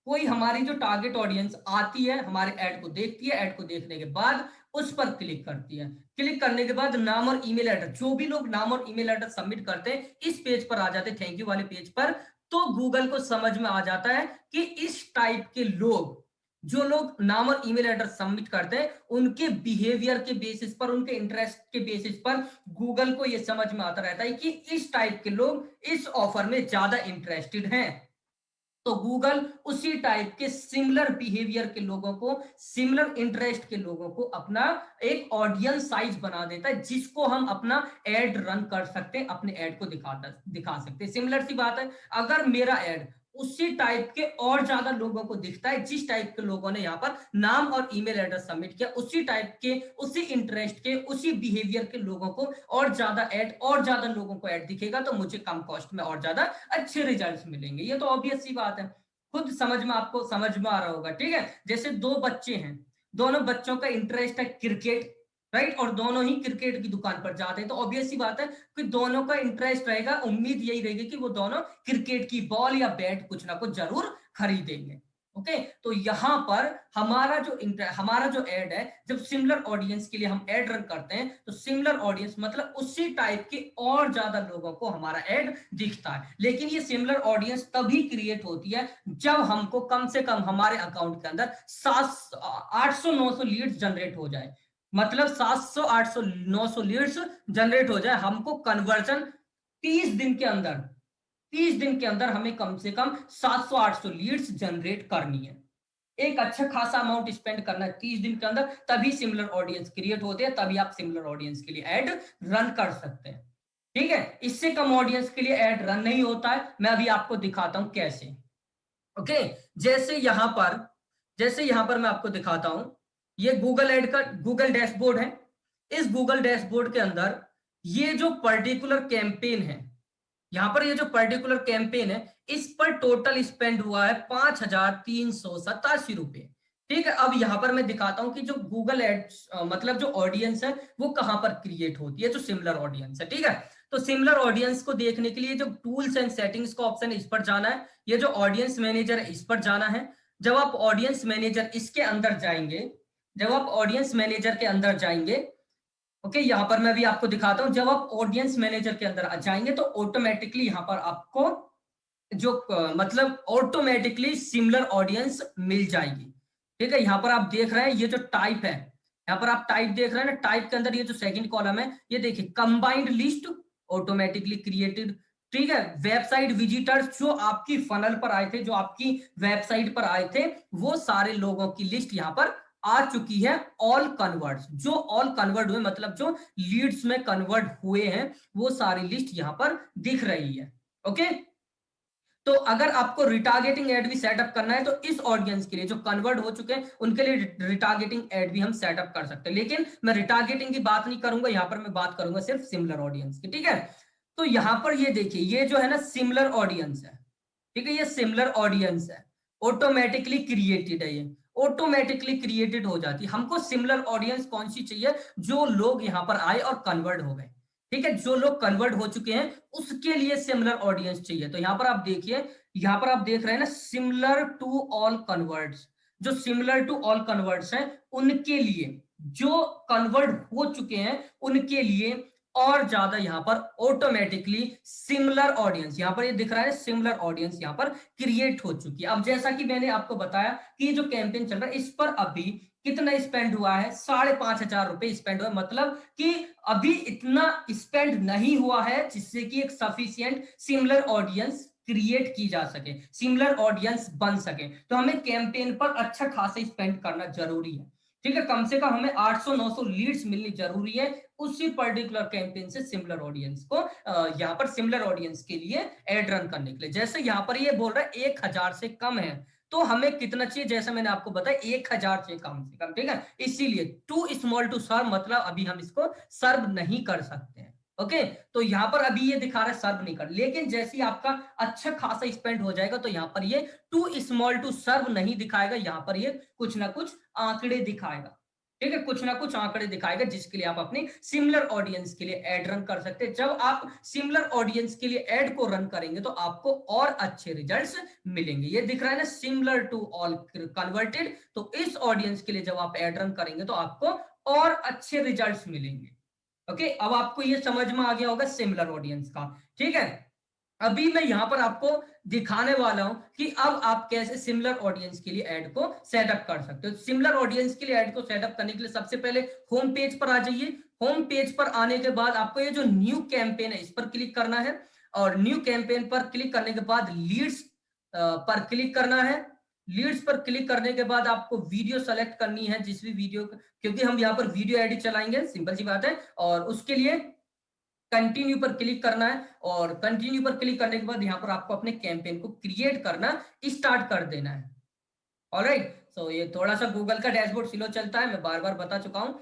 कोई हमारी जो टारगेट ऑडियंस आती है, हमारे ऐड को देखती है, ऐड को देखने के बाद उस पर क्लिक करती है, क्लिक करने के बाद नाम और ईमेल एड्रेस, जो भी लोग नाम और ईमेल एड्रेस सबमिट करते हैं इस पेज पर आ जाते हैं, थैंक यू वाले पेज पर। तो गूगल को समझ में आ जाता है कि इस टाइप के लोग, जो लोग नाम और ईमेल एड्रेस सबमिट करते हैं, उनके बिहेवियर के बेसिस पर, उनके इंटरेस्ट के बेसिस पर गूगल को यह समझ में आता रहता है कि इस टाइप के लोग इस ऑफर में ज्यादा इंटरेस्टेड हैं। तो गूगल उसी टाइप के सिमिलर बिहेवियर के लोगों को, सिमिलर इंटरेस्ट के लोगों को अपना एक ऑडियंस साइज बना देता है, जिसको हम अपना एड रन कर सकते हैं, अपने एड को दिखा सकते हैं। सिमिलर सी बात है, अगर मेरा एड उसी टाइप के और ज्यादा लोगों को दिखता है, जिस टाइप के लोगों ने यहाँ पर नाम और ईमेल एड्रेस सबमिट किया, उसी टाइप के, उसी इंटरेस्ट के, उसी बिहेवियर के लोगों को और ज्यादा ऐड, और ज्यादा लोगों को ऐड दिखेगा, तो मुझे कम कॉस्ट में और ज्यादा अच्छे रिजल्ट्स मिलेंगे। ये तो ऑब्वियस सी बात है, खुद समझ में, आपको समझ में आ रहा होगा। ठीक है, जैसे दो बच्चे हैं, दोनों बच्चों का इंटरेस्ट है क्रिकेट, राइट, और दोनों ही क्रिकेट की दुकान पर जाते हैं, तो ऑब्वियस सी बात है कि दोनों का इंटरेस्ट रहेगा, उम्मीद यही रहेगी कि वो दोनों क्रिकेट की बॉल या बैट कुछ ना कुछ जरूर खरीदेंगे। ओके, तो यहां पर हमारा जो एड है, जब सिमिलर ऑडियंस के लिए हम एड रन करते हैं, तो सिमिलर ऑडियंस मतलब उसी टाइप के और ज्यादा लोगों को हमारा एड दिखता है। लेकिन ये सिमिलर ऑडियंस तभी क्रिएट होती है जब हमको कम से कम हमारे अकाउंट के अंदर 800-900 लीड्स जनरेट हो जाए, मतलब 700-800-900 लीड्स जनरेट हो जाए। हमको कन्वर्जन 30 दिन के अंदर, 30 दिन के अंदर हमें कम से कम 700-800 लीड्स जनरेट करनी है, एक अच्छा खासा अमाउंट स्पेंड करना है 30 दिन के अंदर, तभी सिमिलर ऑडियंस क्रिएट होते हैं, तभी आप सिमिलर ऑडियंस के लिए एड रन कर सकते हैं। ठीक है, इससे कम ऑडियंस के लिए एड रन नहीं होता है। मैं अभी आपको दिखाता हूं कैसे। ओके, जैसे यहां पर मैं आपको दिखाता हूं, ये गूगल एड का गूगल डैशबोर्ड है। इस गूगल डैशबोर्ड के अंदर ये जो पर्टिकुलर कैंपेन है, यहां पर ये जो पर्टिकुलर कैंपेन है, इस पर टोटल स्पेंड हुआ है 5,387 रुपए। ठीक है, अब यहां पर मैं दिखाता हूं कि जो गूगल एड्स मतलब जो ऑडियंस है वो कहां पर क्रिएट होती है, जो सिमिलर ऑडियंस है। ठीक है, तो सिमिलर ऑडियंस को देखने के लिए जो टूल्स एंड सेटिंग्स का ऑप्शन है, इस पर जाना है। ये जो ऑडियंस मैनेजर है, इस पर जाना है। जब आप ऑडियंस मैनेजर इसके अंदर जाएंगे, जब आप ऑडियंस मैनेजर के अंदर जाएंगे, ओके, यहां पर मैं भी आपको दिखाता हूं, जब आप ऑडियंस मैनेजर के अंदर जाएंगे तो ऑटोमेटिकली यहां पर आपको जो मतलब ऑटोमेटिकली सिमिलर ऑडियंस मिल जाएगी। ठीक है, यहां पर आप देख रहे हैं ये जो टाइप है, यहां पर आप टाइप देख रहे हैं ना, टाइप के अंदर ये जो सेकंड कॉलम है, ये देखिए कंबाइंड लिस्ट ऑटोमेटिकली क्रिएटेड। ठीक है, वेबसाइट विजिटर्स जो आपकी फनल पर आए थे, जो आपकी वेबसाइट पर आए थे, वो सारे लोगों की लिस्ट यहां पर आ चुकी है। ऑल कन्वर्ट, जो ऑल कन्वर्ट हुए, मतलब जो लीड्स में कन्वर्ट हुए हैं, वो सारी लिस्ट यहां पर दिख रही है। ओके, तो अगर आपको रिटारगेटिंग एड भी सेटअप करना है, तो इस ऑडियंस के लिए जो कन्वर्ट हो चुके हैं उनके लिए रिटारगेटिंग एड भी हम सेटअप कर सकते हैं, लेकिन मैं रिटारगेटिंग की बात नहीं करूंगा, यहां पर मैं बात करूंगा सिर्फ सिमिलर ऑडियंस की। ठीक है, तो यहां पर ये देखिए, ये जो है ना सिमिलर ऑडियंस है। ठीक है, ये सिमिलर ऑडियंस है, ऑटोमेटिकली क्रिएटेड है, ये ऑटोमेटिकली क्रिएटेड हो जाती है। हमको सिमिलर ऑडियंस कौन सी चाहिए, जो लोग यहां पर आए और कन्वर्ट हो गए। ठीक है, जो लोग कन्वर्ट हो चुके हैं उसके लिए सिमिलर ऑडियंस चाहिए। तो यहां पर आप देखिए, यहां पर आप देख रहे हैं ना, सिमिलर टू ऑल कन्वर्ट्स, जो सिमिलर टू ऑल कन्वर्ट्स हैं उनके लिए, जो कन्वर्ट हो चुके हैं उनके लिए और ज्यादा यहाँ पर ऑटोमेटिकली सिमिलर ऑडियंस, यहाँ पर ये दिख रहा है सिमिलर ऑडियंस यहाँ पर क्रिएट हो चुकी है। अब जैसा कि मैंने आपको बताया कि ये जो कैंपेन चल रहा है इस पर अभी कितना स्पेंड हुआ है, 5,500 रुपए स्पेंड हुआ है, मतलब कि अभी इतना स्पेंड नहीं हुआ है जिससे कि एक सफिशियंट सिमिलर ऑडियंस क्रिएट की जा सके, सिमिलर ऑडियंस बन सके। तो हमें कैंपेन पर अच्छा खासा स्पेंड करना जरूरी है, ठीक है। कम से कम हमें 800-900 लीड्स मिलनी जरूरी है उसी पर्टिकुलर कैंपेन से सिमिलर ऑडियंस को यहाँ पर सिमिलर ऑडियंस के लिए एड रन करने के लिए। जैसे यहाँ पर ये बोल रहा है 1,000 से कम है, तो हमें कितना चाहिए, जैसे मैंने आपको बताया 1,000 चाहिए कम से कम, ठीक है। इसीलिए टू स्मॉल टू सर्व, मतलब अभी हम इसको सर्व नहीं कर सकते हैं। ओके, तो यहाँ पर अभी ये दिखा रहा है सर्व नहीं कर, लेकिन जैसे ही आपका अच्छा खासा स्पेंड हो जाएगा तो यहाँ पर ये टू स्मॉल टू सर्व नहीं दिखाएगा, यहाँ पर ये कुछ ना कुछ आंकड़े दिखाएगा, ठीक है, कुछ ना कुछ आंकड़े दिखाएगा जिसके लिए आप अपनी सिमिलर ऑडियंस के लिए एड रन कर सकते हैं। जब आप सिमिलर ऑडियंस के लिए एड को रन करेंगे तो आपको और अच्छे रिजल्ट्स मिलेंगे। ये दिख रहा है ना सिमिलर टू ऑल कन्वर्टेड, तो इस ऑडियंस के लिए जब आप एड रन करेंगे तो आपको और अच्छे रिजल्ट्स मिलेंगे। ओके, अब आपको ये समझ में आ गया होगा सिमिलर ऑडियंस का, ठीक है। अभी मैं यहां पर आपको दिखाने वाला हूं कि अब आप कैसे सिमिलर ऑडियंस के लिए ऐड को सेटअप कर सकते हो। सिमिलर ऑडियंस के लिए ऐड को सेटअप करने के लिए सबसे पहले होम पेज पर आ जाइए। होम पेज पर आने के बाद आपको ये जो न्यू कैंपेन है इस पर क्लिक करना है, और न्यू कैंपेन पर क्लिक करने के बाद लीड्स पर क्लिक करना है। लीड्स पर क्लिक करने के बाद आपको वीडियो सेलेक्ट करनी है, जिस भी वीडियो, क्योंकि हम यहाँ पर वीडियो एडिट चलाएंगे, सिंपल सी बात है। और उसके लिए कंटिन्यू पर क्लिक करना है, और कंटिन्यू पर क्लिक करने के बाद यहाँ पर आपको अपने कैंपेन को क्रिएट करना स्टार्ट कर देना है। ऑलराइट, सो ये थोड़ा सा गूगल का डैशबोर्ड स्लो चलता है, मैं बार बार बता चुका हूं।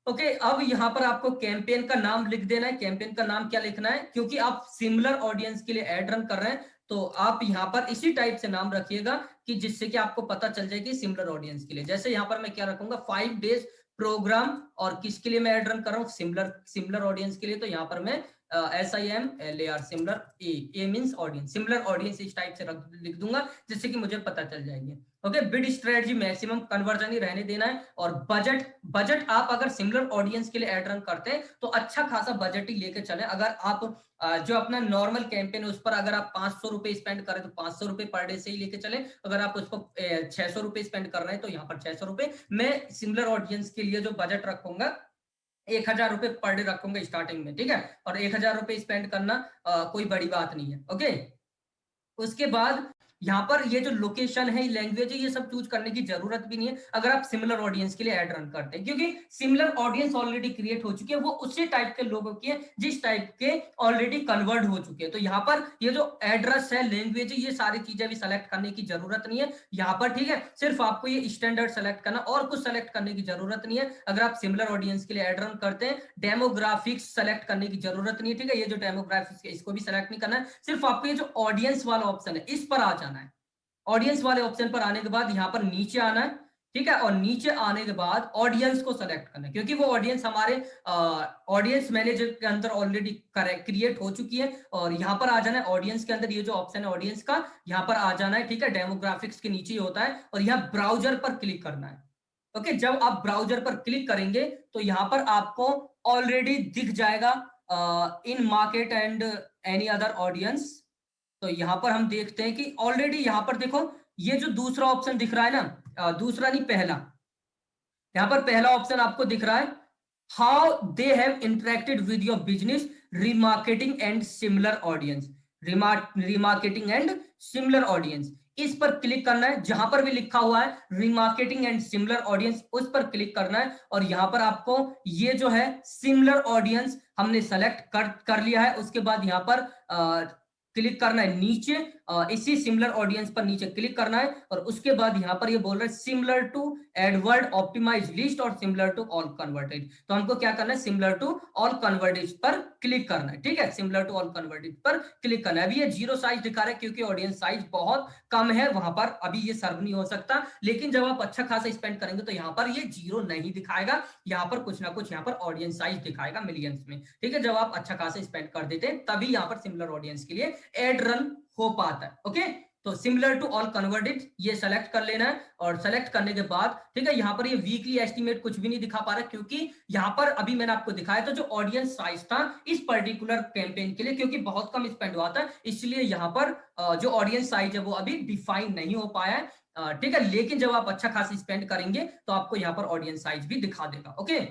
ओके, अब यहाँ पर आपको कैंपेन का नाम लिख देना है। कैंपेन का नाम क्या लिखना है, क्योंकि आप सिमिलर ऑडियंस के लिए एड रन कर रहे हैं तो आप यहाँ पर इसी टाइप से नाम रखिएगा कि जिससे कि आपको पता चल जाए कि सिमिलर ऑडियंस के लिए। जैसे यहाँ पर मैं क्या रखूंगा, 5 डेज प्रोग्राम, और किसके लिए मैं एड रन कर रहा हूँ, सिमिलर सिमिलर ऑडियंस के लिए। तो यहाँ पर मैं SIMLAR similar, a means audience, similar audience इस टाइप से लिख दूंगा जिससे कि मुझे पता चल जाएगी। Okay, bid strategy maximum conversion ही रहने देना है, और बजट, बजट आप अगर सिमिलर ऑडियंस के लिए एड रन करते हैं तो अच्छा खासा बजट ही लेके चले। अगर आप जो अपना नॉर्मल कैंपेन है उस पर अगर आप 500 रुपए स्पेंड करें तो 500 रुपए पर डे से ही लेके चले। अगर आप उसको 600 रुपए स्पेंड कर रहे हैं तो यहाँ पर 600 रुपए। मैं सिमिलर ऑडियंस के लिए जो बजट रखूंगा 1,000 रुपए पर डे रखूंगा स्टार्टिंग में, ठीक है। और 1,000 रुपए स्पेंड करना कोई बड़ी बात नहीं है। ओके, उसके बाद यहाँ पर ये जो लोकेशन है, लैंग्वेज है, ये सब चूज करने की जरूरत भी नहीं है अगर आप सिमिलर ऑडियंस के लिए एड रन करते हैं, क्योंकि सिमिलर ऑडियंस ऑलरेडी क्रिएट हो चुकी है, वो उसी टाइप के लोगों की है जिस टाइप के ऑलरेडी कन्वर्ट हो चुके हैं। तो यहाँ पर ये जो एड्रेस है, लैंग्वेज है, ये सारी चीजें भी सेलेक्ट करने की जरूरत नहीं है यहाँ पर, ठीक है। सिर्फ आपको ये स्टैंडर्ड सेलेक्ट करना, और कुछ सेलेक्ट करने की जरूरत नहीं है अगर आप सिमिलर ऑडियंस के लिए एड रन करते हैं। डेमोग्राफिक्स सेलेक्ट करने की जरूरत नहीं है, ठीक है। ये जो डेमोग्राफिक्स है इसको भी सेलेक्ट नहीं करना है, सिर्फ आपको ये जो ऑडियंस वाला ऑप्शन है इस पर आ जाना है। ऑडियंस वाले ऑप्शन पर आने के बाद यहाँ पर नीचे आना है, ठीक है। और नीचे आने के बाद ऑडियंस को सेलेक्ट करना है, क्योंकि वो ऑडियंस हमारे ऑडियंस मैनेजर के अंदर ऑलरेडी क्रिएट हो चुकी है। और यहाँ पर आ जाना है ऑडियंस के अंदर, ये जो ऑप्शन है ऑडियंस का, यहाँ पर आ जाना है, ठीक है। डेमोग्राफिक्स के नीचे ही होता है, और यहाँ ब्राउजर पर क्लिक करना है। ओके, जब आप ब्राउजर पर क्लिक करेंगे तो यहाँ पर आपको ऑलरेडी दिख जाएगा इन market and any other audience. तो यहां पर हम देखते हैं कि ऑलरेडी यहां पर देखो, ये जो दूसरा ऑप्शन दिख रहा है ना, दूसरा नहीं पहला, यहां पर पहला ऑप्शन आपको दिख रहा है, how they have interacted with your business, remarketing and similar audience, remarketing and similar audience, इस पर क्लिक करना है। जहां पर भी लिखा हुआ है रिमार्केटिंग एंड सिमिलर ऑडियंस, उस पर क्लिक करना है। और यहां पर आपको ये जो है सिमिलर ऑडियंस हमने सेलेक्ट कर लिया है। उसके बाद यहां पर क्लिक करना है नीचे, इसी सिमिलर ऑडियंस पर नीचे क्लिक करना है। और उसके बाद यहाँ पर ये बोल रहा है similar to AdWords optimize list और सिमिलर टू ऑल कन्वर्टेड। तो हमको क्या करना है, सिमिलर टू ऑल कन्वर्टेड पर क्लिक करना है, ठीक है। सिमिलर टू ऑल कन्वर्टेड पर क्लिक करना है। अभी ये 0 साइज दिखा रहा है क्योंकि ऑडियंस साइज बहुत कम है, वहां पर अभी ये सर्व नहीं हो सकता। लेकिन जब आप अच्छा खासा स्पेंड करेंगे तो यहाँ पर ये 0 नहीं दिखाएगा, यहाँ पर कुछ ना कुछ यहाँ पर ऑडियंस साइज दिखाएगा मिलियंस में, ठीक है। जब आप अच्छा खासा स्पेंड कर देते हैं तभी यहाँ पर सिमिलर ऑडियंस के लिए एड रन हो पाता है। ओके, तो सिमिलर टू ऑल कन्वर्टेड ये सेलेक्ट कर लेना है, और सेलेक्ट करने के बाद ठीक है, यहाँ पर ये वीकली एस्टिमेट कुछ भी नहीं दिखा पा रहा, क्योंकि यहाँ पर अभी मैंने आपको दिखाया था जो ऑडियंस साइज था इस पर्टिकुलर कैंपेन के लिए, क्योंकि बहुत कम स्पेंड हुआ था, इसलिए यहाँ पर जो ऑडियंस साइज है वो अभी डिफाइन नहीं हो पाया है, ठीक है। लेकिन जब आप अच्छा खासी स्पेंड करेंगे तो आपको यहाँ पर ऑडियंस साइज भी दिखा देगा, ओके।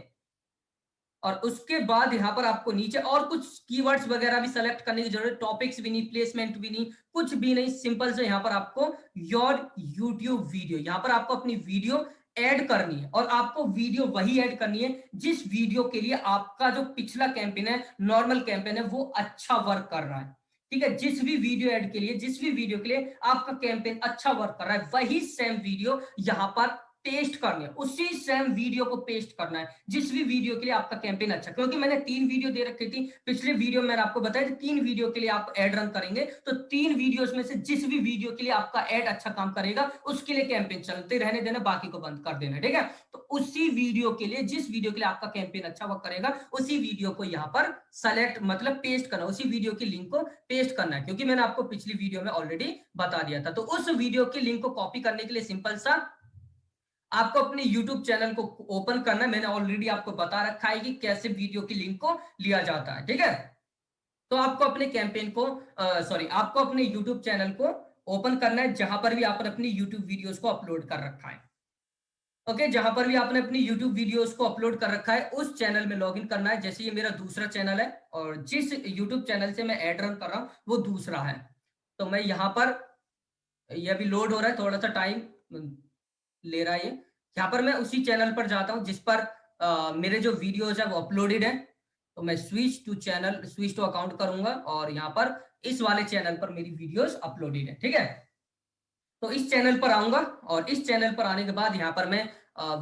और उसके बाद यहाँ पर आपको नीचे और कुछ कीवर्ड्स वगैरह भी सेलेक्ट करने की जरूरत, टॉपिक्स भी नहीं, प्लेसमेंट भी नहीं, कुछ भी नहीं, सिंपल से यहाँ पर आपको योर यूट्यूब वीडियो, यहाँ पर आपको अपनी वीडियो ऐड करनी है, और आपको वीडियो वही ऐड करनी है जिस वीडियो के लिए आपका जो पिछला कैंपेन है, नॉर्मल कैंपेन है, वो अच्छा वर्क कर रहा है, ठीक है। जिस भी वीडियो ऐड के लिए, जिस भी वीडियो के लिए आपका कैंपेन अच्छा वर्क कर रहा है, वही सेम वीडियो यहाँ पर पेस्ट करनी है, उसी सेम वीडियो को पेस्ट करना है जिस भी वीडियो के लिए आपका कैंपेन अच्छा, क्योंकि मैंने 3 वीडियो दे रखी थी पिछले वीडियो में, मैंने आपको बताया था 3 वीडियो के लिए आप ऐड रन करेंगे, तो 3 वीडियोस में से जिस भी वीडियो के लिए आपका ऐड अच्छा काम करेगा उसके लिए कैंपेन चलते रहने देना, बाकी को बंद कर देना, ठीक है। तो उसी वीडियो के लिए, जिस वीडियो के लिए आपका कैंपेन अच्छा वर्क करेगा, उसी वीडियो को यहाँ पर सेलेक्ट मतलब पेस्ट करना, उसी वीडियो की लिंक को पेस्ट करना है, क्योंकि मैंने आपको पिछली वीडियो में ऑलरेडी बता दिया था। तो उस वीडियो की लिंक को कॉपी करने के लिए सिंपल सा आपको अपने YouTube चैनल को ओपन करना है, मैंने ऑलरेडी आपको बता रखा है कि कैसे वीडियो की लिंक को लिया जाता है, ठीक है। तो आपको अपने कैंपेन को आपको अपने YouTube चैनल को ओपन करना है, जहां पर भी आपने अपनी YouTube वीडियोस को अपलोड कर रखा है, ओके। जहां पर भी आपने अपनी YouTube वीडियोस को अपलोड कर रखा है उस चैनल में लॉगिन करना है। जैसे ये मेरा दूसरा चैनल है और जिस YouTube चैनल से मैं एड रन कर रहा हूं वो दूसरा है, तो मैं यहाँ पर, ये अभी लोड हो रहा है, थोड़ा सा टाइम ले रहा है ये, यहाँ पर मैं उसी चैनल पर जाता हूँ जिस पर मेरे जो वीडियोज है वो अपलोडेड है, तो मैं switch to channel, switch to account करूंगा, और यहाँ पर इस वाले चैनल पर मेरी वीडियोस अपलोडेड है, ठीक है। तो इस चैनल पर आऊंगा, और इस चैनल पर आने के बाद यहाँ पर मैं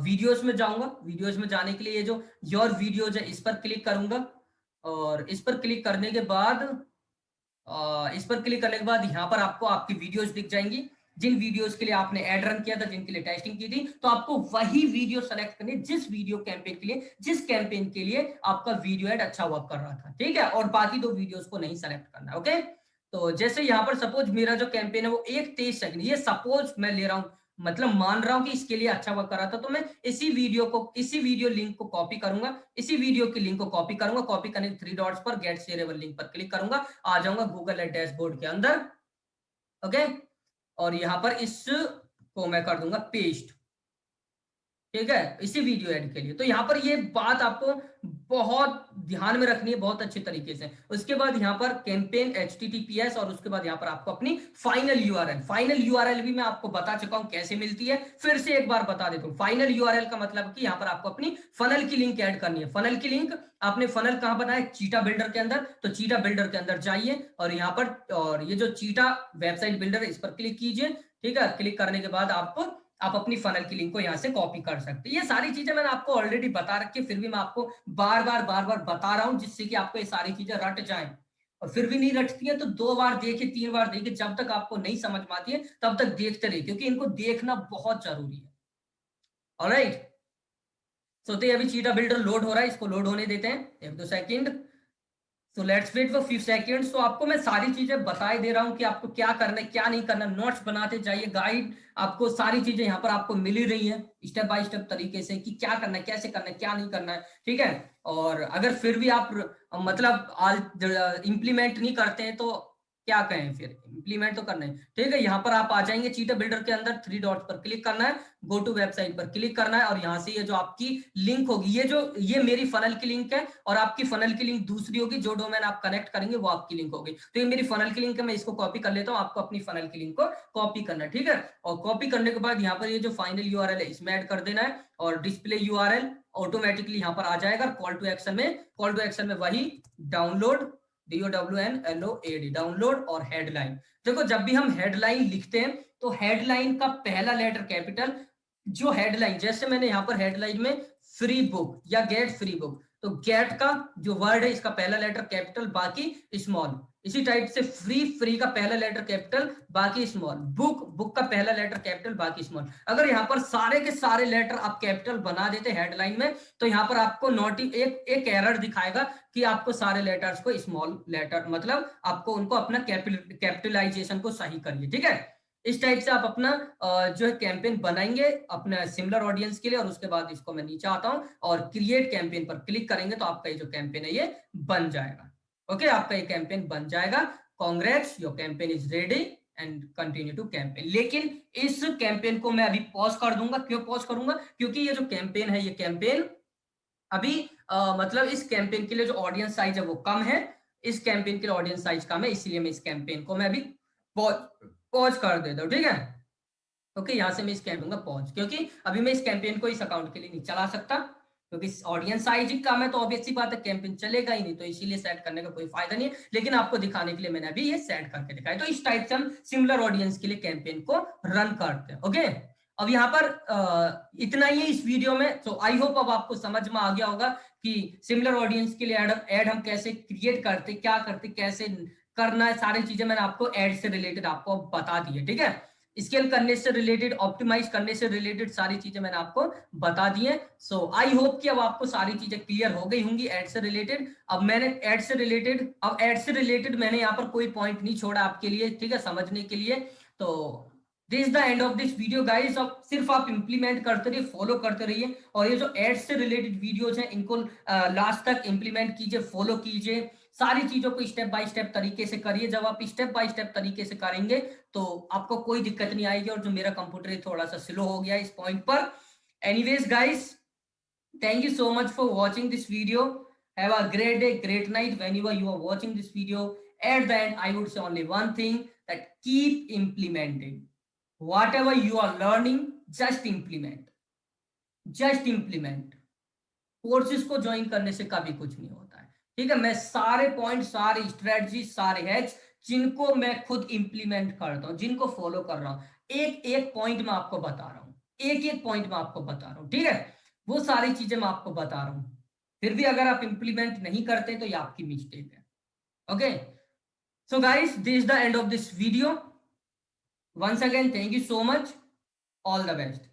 वीडियोस में जाऊंगा। वीडियोस में जाने के लिए ये जो योर वीडियोज है इस पर क्लिक करूंगा, और इस पर क्लिक करने के बाद यहाँ पर आपको आपकी वीडियोस दिख जाएंगी, जिन वीडियोस के लिए आपने एड रन किया था, जिनके लिए टेस्टिंग की थी, तो आपको वही वीडियो सेलेक्ट करनी है जिस वीडियो कैंपेन के लिए, जिस कैंपेन के लिए आपका वीडियो एड अच्छा वर्क कर रहा था, ठीक है। और बाकी 2 वीडियोस को नहीं सेलेक्ट करना, ओके। तो जैसे यहाँ पर सपोज मेरा जो कैंपेन है वो 1:23 ये सपोज मैं ले रहा हूँ, मतलब मान रहा हूं कि इसके लिए अच्छा वर्क कर रहा था, तो मैं इसी वीडियो लिंक को कॉपी करूंगा, इसी वीडियो की लिंक को कॉपी करूंगा, कॉपी करने के 3 डॉट्स पर गेट शेयरेबल लिंक पर क्लिक करूंगा, आ जाऊंगा गूगल एड डैशबोर्ड के अंदर, ओके। और यहाँ पर इस को मैं कर दूंगा पेस्ट, ठीक है, इसी वीडियो एड के लिए। तो यहाँ पर ये बात आपको बहुत ध्यान में रखनी है, बहुत अच्छे तरीके से। उसके बाद यहाँ पर कैंपेन HTTPS, और उसके बाद यहाँ पर आपको अपनी फाइनल यूआरएल भी मैं आपको बता चुका हूं कैसे मिलती है, फिर से एक बार बता देता हूँ। फाइनल यूआरएल का मतलब कि यहाँ पर आपको अपनी फनल की लिंक ऐड करनी है। फनल की लिंक आपने फनल कहाँ बनाया, चीटा बिल्डर के अंदर, तो चीटा बिल्डर के अंदर जाइए, और यहाँ पर, और ये जो चीटा वेबसाइट बिल्डर है इस पर क्लिक कीजिए, ठीक है। क्लिक करने के बाद आप अपनी फनल की लिंक को यहाँ से कॉपी कर सकते हैं। ये सारी चीजें मैंने आपको ऑलरेडी बता रखी है, फिर भी मैं आपको बार बार बता रहा हूं, जिससे कि आपको ये सारी चीजें रट जाएं। और फिर भी नहीं रटती है तो 2 बार देखे, 3 बार देखे, जब तक आपको नहीं समझ में आती है तब तक देखते रहिए, क्योंकि इनको देखना बहुत जरूरी है, ऑलराइट। तो अभी चीटा बिल्डर लोड हो रहा है, इसको लोड होने देते हैं 1-2 second. So let's wait for few seconds. तो आपको मैं सारी चीजें बताए दे रहा हूं कि आपको क्या करना है, क्या नहीं करना, नोट्स बनाते जाइए, गाइड आपको सारी चीजें यहाँ पर आपको मिल ही रही है स्टेप बाय स्टेप तरीके से, कि क्या करना है, कैसे करना है, क्या नहीं करना है, ठीक है। और अगर फिर भी आप मतलब इंप्लीमेंट नहीं करते हैं तो क्या कहें, फिर इंप्लीमेंट तो करना है, ठीक है। यहाँ पर आप आ जाएंगे चीटा बिल्डर के अंदर, 3 डॉट्स पर क्लिक करना है, गो टू वेबसाइट पर क्लिक करना है, और यहाँ से ये जो आपकी लिंक होगी, ये मेरी फनल की लिंक है, और आपकी फनल की लिंक दूसरी होगी, जो डोमेन आप कनेक्ट करेंगे वो आपकी लिंक होगी। तो ये मेरी फनल की लिंक है, मैं इसको कॉपी कर लेता हूँ, आपको अपनी फनल की लिंक को कॉपी करना है, ठीक है। और कॉपी करने के बाद यहाँ पर ये जो फाइनल यूआरएल है इसमें ऐड कर देना है, और डिस्प्ले यूआरएल ऑटोमेटिकली यहाँ पर आ जाएगा। कॉल टू एक्शन में वही डाउनलोड, DOWNLOAD, डाउनलोड, और हेडलाइन। देखो जब भी हम हेडलाइन लिखते हैं तो हेडलाइन का पहला लेटर कैपिटल, जो हेडलाइन, जैसे मैंने यहाँ पर हेडलाइन में फ्री बुक या गेट फ्री बुक, तो गेट का जो वर्ड है इसका पहला लेटर कैपिटल, बाकी स्मॉल। इसी टाइप से फ्री का पहला लेटर कैपिटल, बाकी स्मॉल। बुक का पहला लेटर कैपिटल, बाकी स्मॉल। अगर यहाँ पर सारे के सारे लेटर आप कैपिटल बना देते हेडलाइन में, तो यहाँ पर आपको एक एरर दिखाएगा कि आपको सारे लेटर्स को स्मॉल लेटर, मतलब आपको उनको अपना कैपिटलाइजेशन को सही करिए, ठीक है। इस टाइप से आप अपना जो है कैंपेन बनाएंगे अपना सिमिलर ऑडियंस के लिए, और उसके बाद इसको मैं नीचे आता हूं और क्रिएट कैंपेन पर क्लिक करेंगे तो आपका ये जो कैंपेन है ये बन जाएगा। ओके, आपका ये कैंपेन बन जाएगा। Congrats, your campaign is ready and continue to campaign. लेकिन इस कैंपेन को मैं अभी पॉज कर दूंगा। क्यों पॉज करूंगा? क्योंकि ये जो कैंपेन है, ये कैंपेन अभी मतलब इस कैंपेन के लिए जो ऑडियंस साइज है वो कम है। इस कैंपेन के लिए ऑडियंस साइज कम है, इसलिए मैं इस कैंपेन को मैं अभी पॉज पॉज कर देता हूँ। ठीक है, ओके, यहां से मैं इस कैंपेन का पॉज, क्योंकि अभी मैं इस कैंपेन को इस अकाउंट के लिए नहीं चला सकता, क्योंकि ऑडियंस साइज ही कम है, तो ऑब्वियस सी बात है कैंपेन चलेगा ही नहीं, तो इसीलिए सेट करने का कोई फायदा नहीं है। लेकिन आपको दिखाने के लिए मैंने अभी ये सेट करके दिखाया। तो इस टाइप से हम सिमिलर ऑडियंस के लिए कैंपेन को रन करते हैं। ओके, अब यहाँ पर इतना ही है इस वीडियो में। तो आई होप अब आपको समझ में आ गया होगा कि सिमिलर ऑडियंस के लिए एड हम कैसे क्रिएट करते, क्या करते, कैसे करना है। सारी चीजें मैंने आपको एड से रिलेटेड आपको बता दी है। ठीक है, स्केल करने से रिलेटेड, ऑप्टिमाइज करने से रिलेटेड सारी चीजें मैंने आपको बता दी है। सो आई होप कि अब आपको सारी चीजें क्लियर हो गई होंगी एड से रिलेटेड। अब मैंने एड से रिलेटेड मैंने यहाँ पर कोई पॉइंट नहीं छोड़ा आपके लिए, ठीक है, समझने के लिए। तो this is the end of this video guys. अब सिर्फ आप इंप्लीमेंट करते रहिए, फॉलो करते रहिए, और ये जो एड्स से रिलेटेड वीडियोज हैं इनको लास्ट तक इंप्लीमेंट कीजिए, फॉलो कीजिए, सारी चीजों को स्टेप बाय स्टेप तरीके से करिए। जब आप स्टेप बाय स्टेप तरीके से करेंगे तो आपको कोई दिक्कत नहीं आएगी। और जो मेरा कंप्यूटर थोड़ा सा स्लो हो गया इस पॉइंट पर। Anyways guys, thank you so much for watching this video. Have a great day, great night whenever you are watching this video. At the end, I would say only one thing, that keep implementing. Whatever you are learning, just implement. Courses को join करने से कभी कुछ नहीं होता है। ठीक है, मैं सारे पॉइंट, सारे स्ट्रेटजी, सारे हैक्स जिनको मैं खुद इंप्लीमेंट करता हूं, जिनको फॉलो कर रहा हूं, एक एक पॉइंट में आपको बता रहा हूं, एक एक पॉइंट में आपको बता रहा हूं। ठीक है, वो सारी चीजें मैं आपको बता रहा हूं। फिर भी अगर आप इंप्लीमेंट नहीं करते तो ये आपकी मिस्टेक है। Okay, so guys, this is the end of this video. Once again thank you so much, all the best.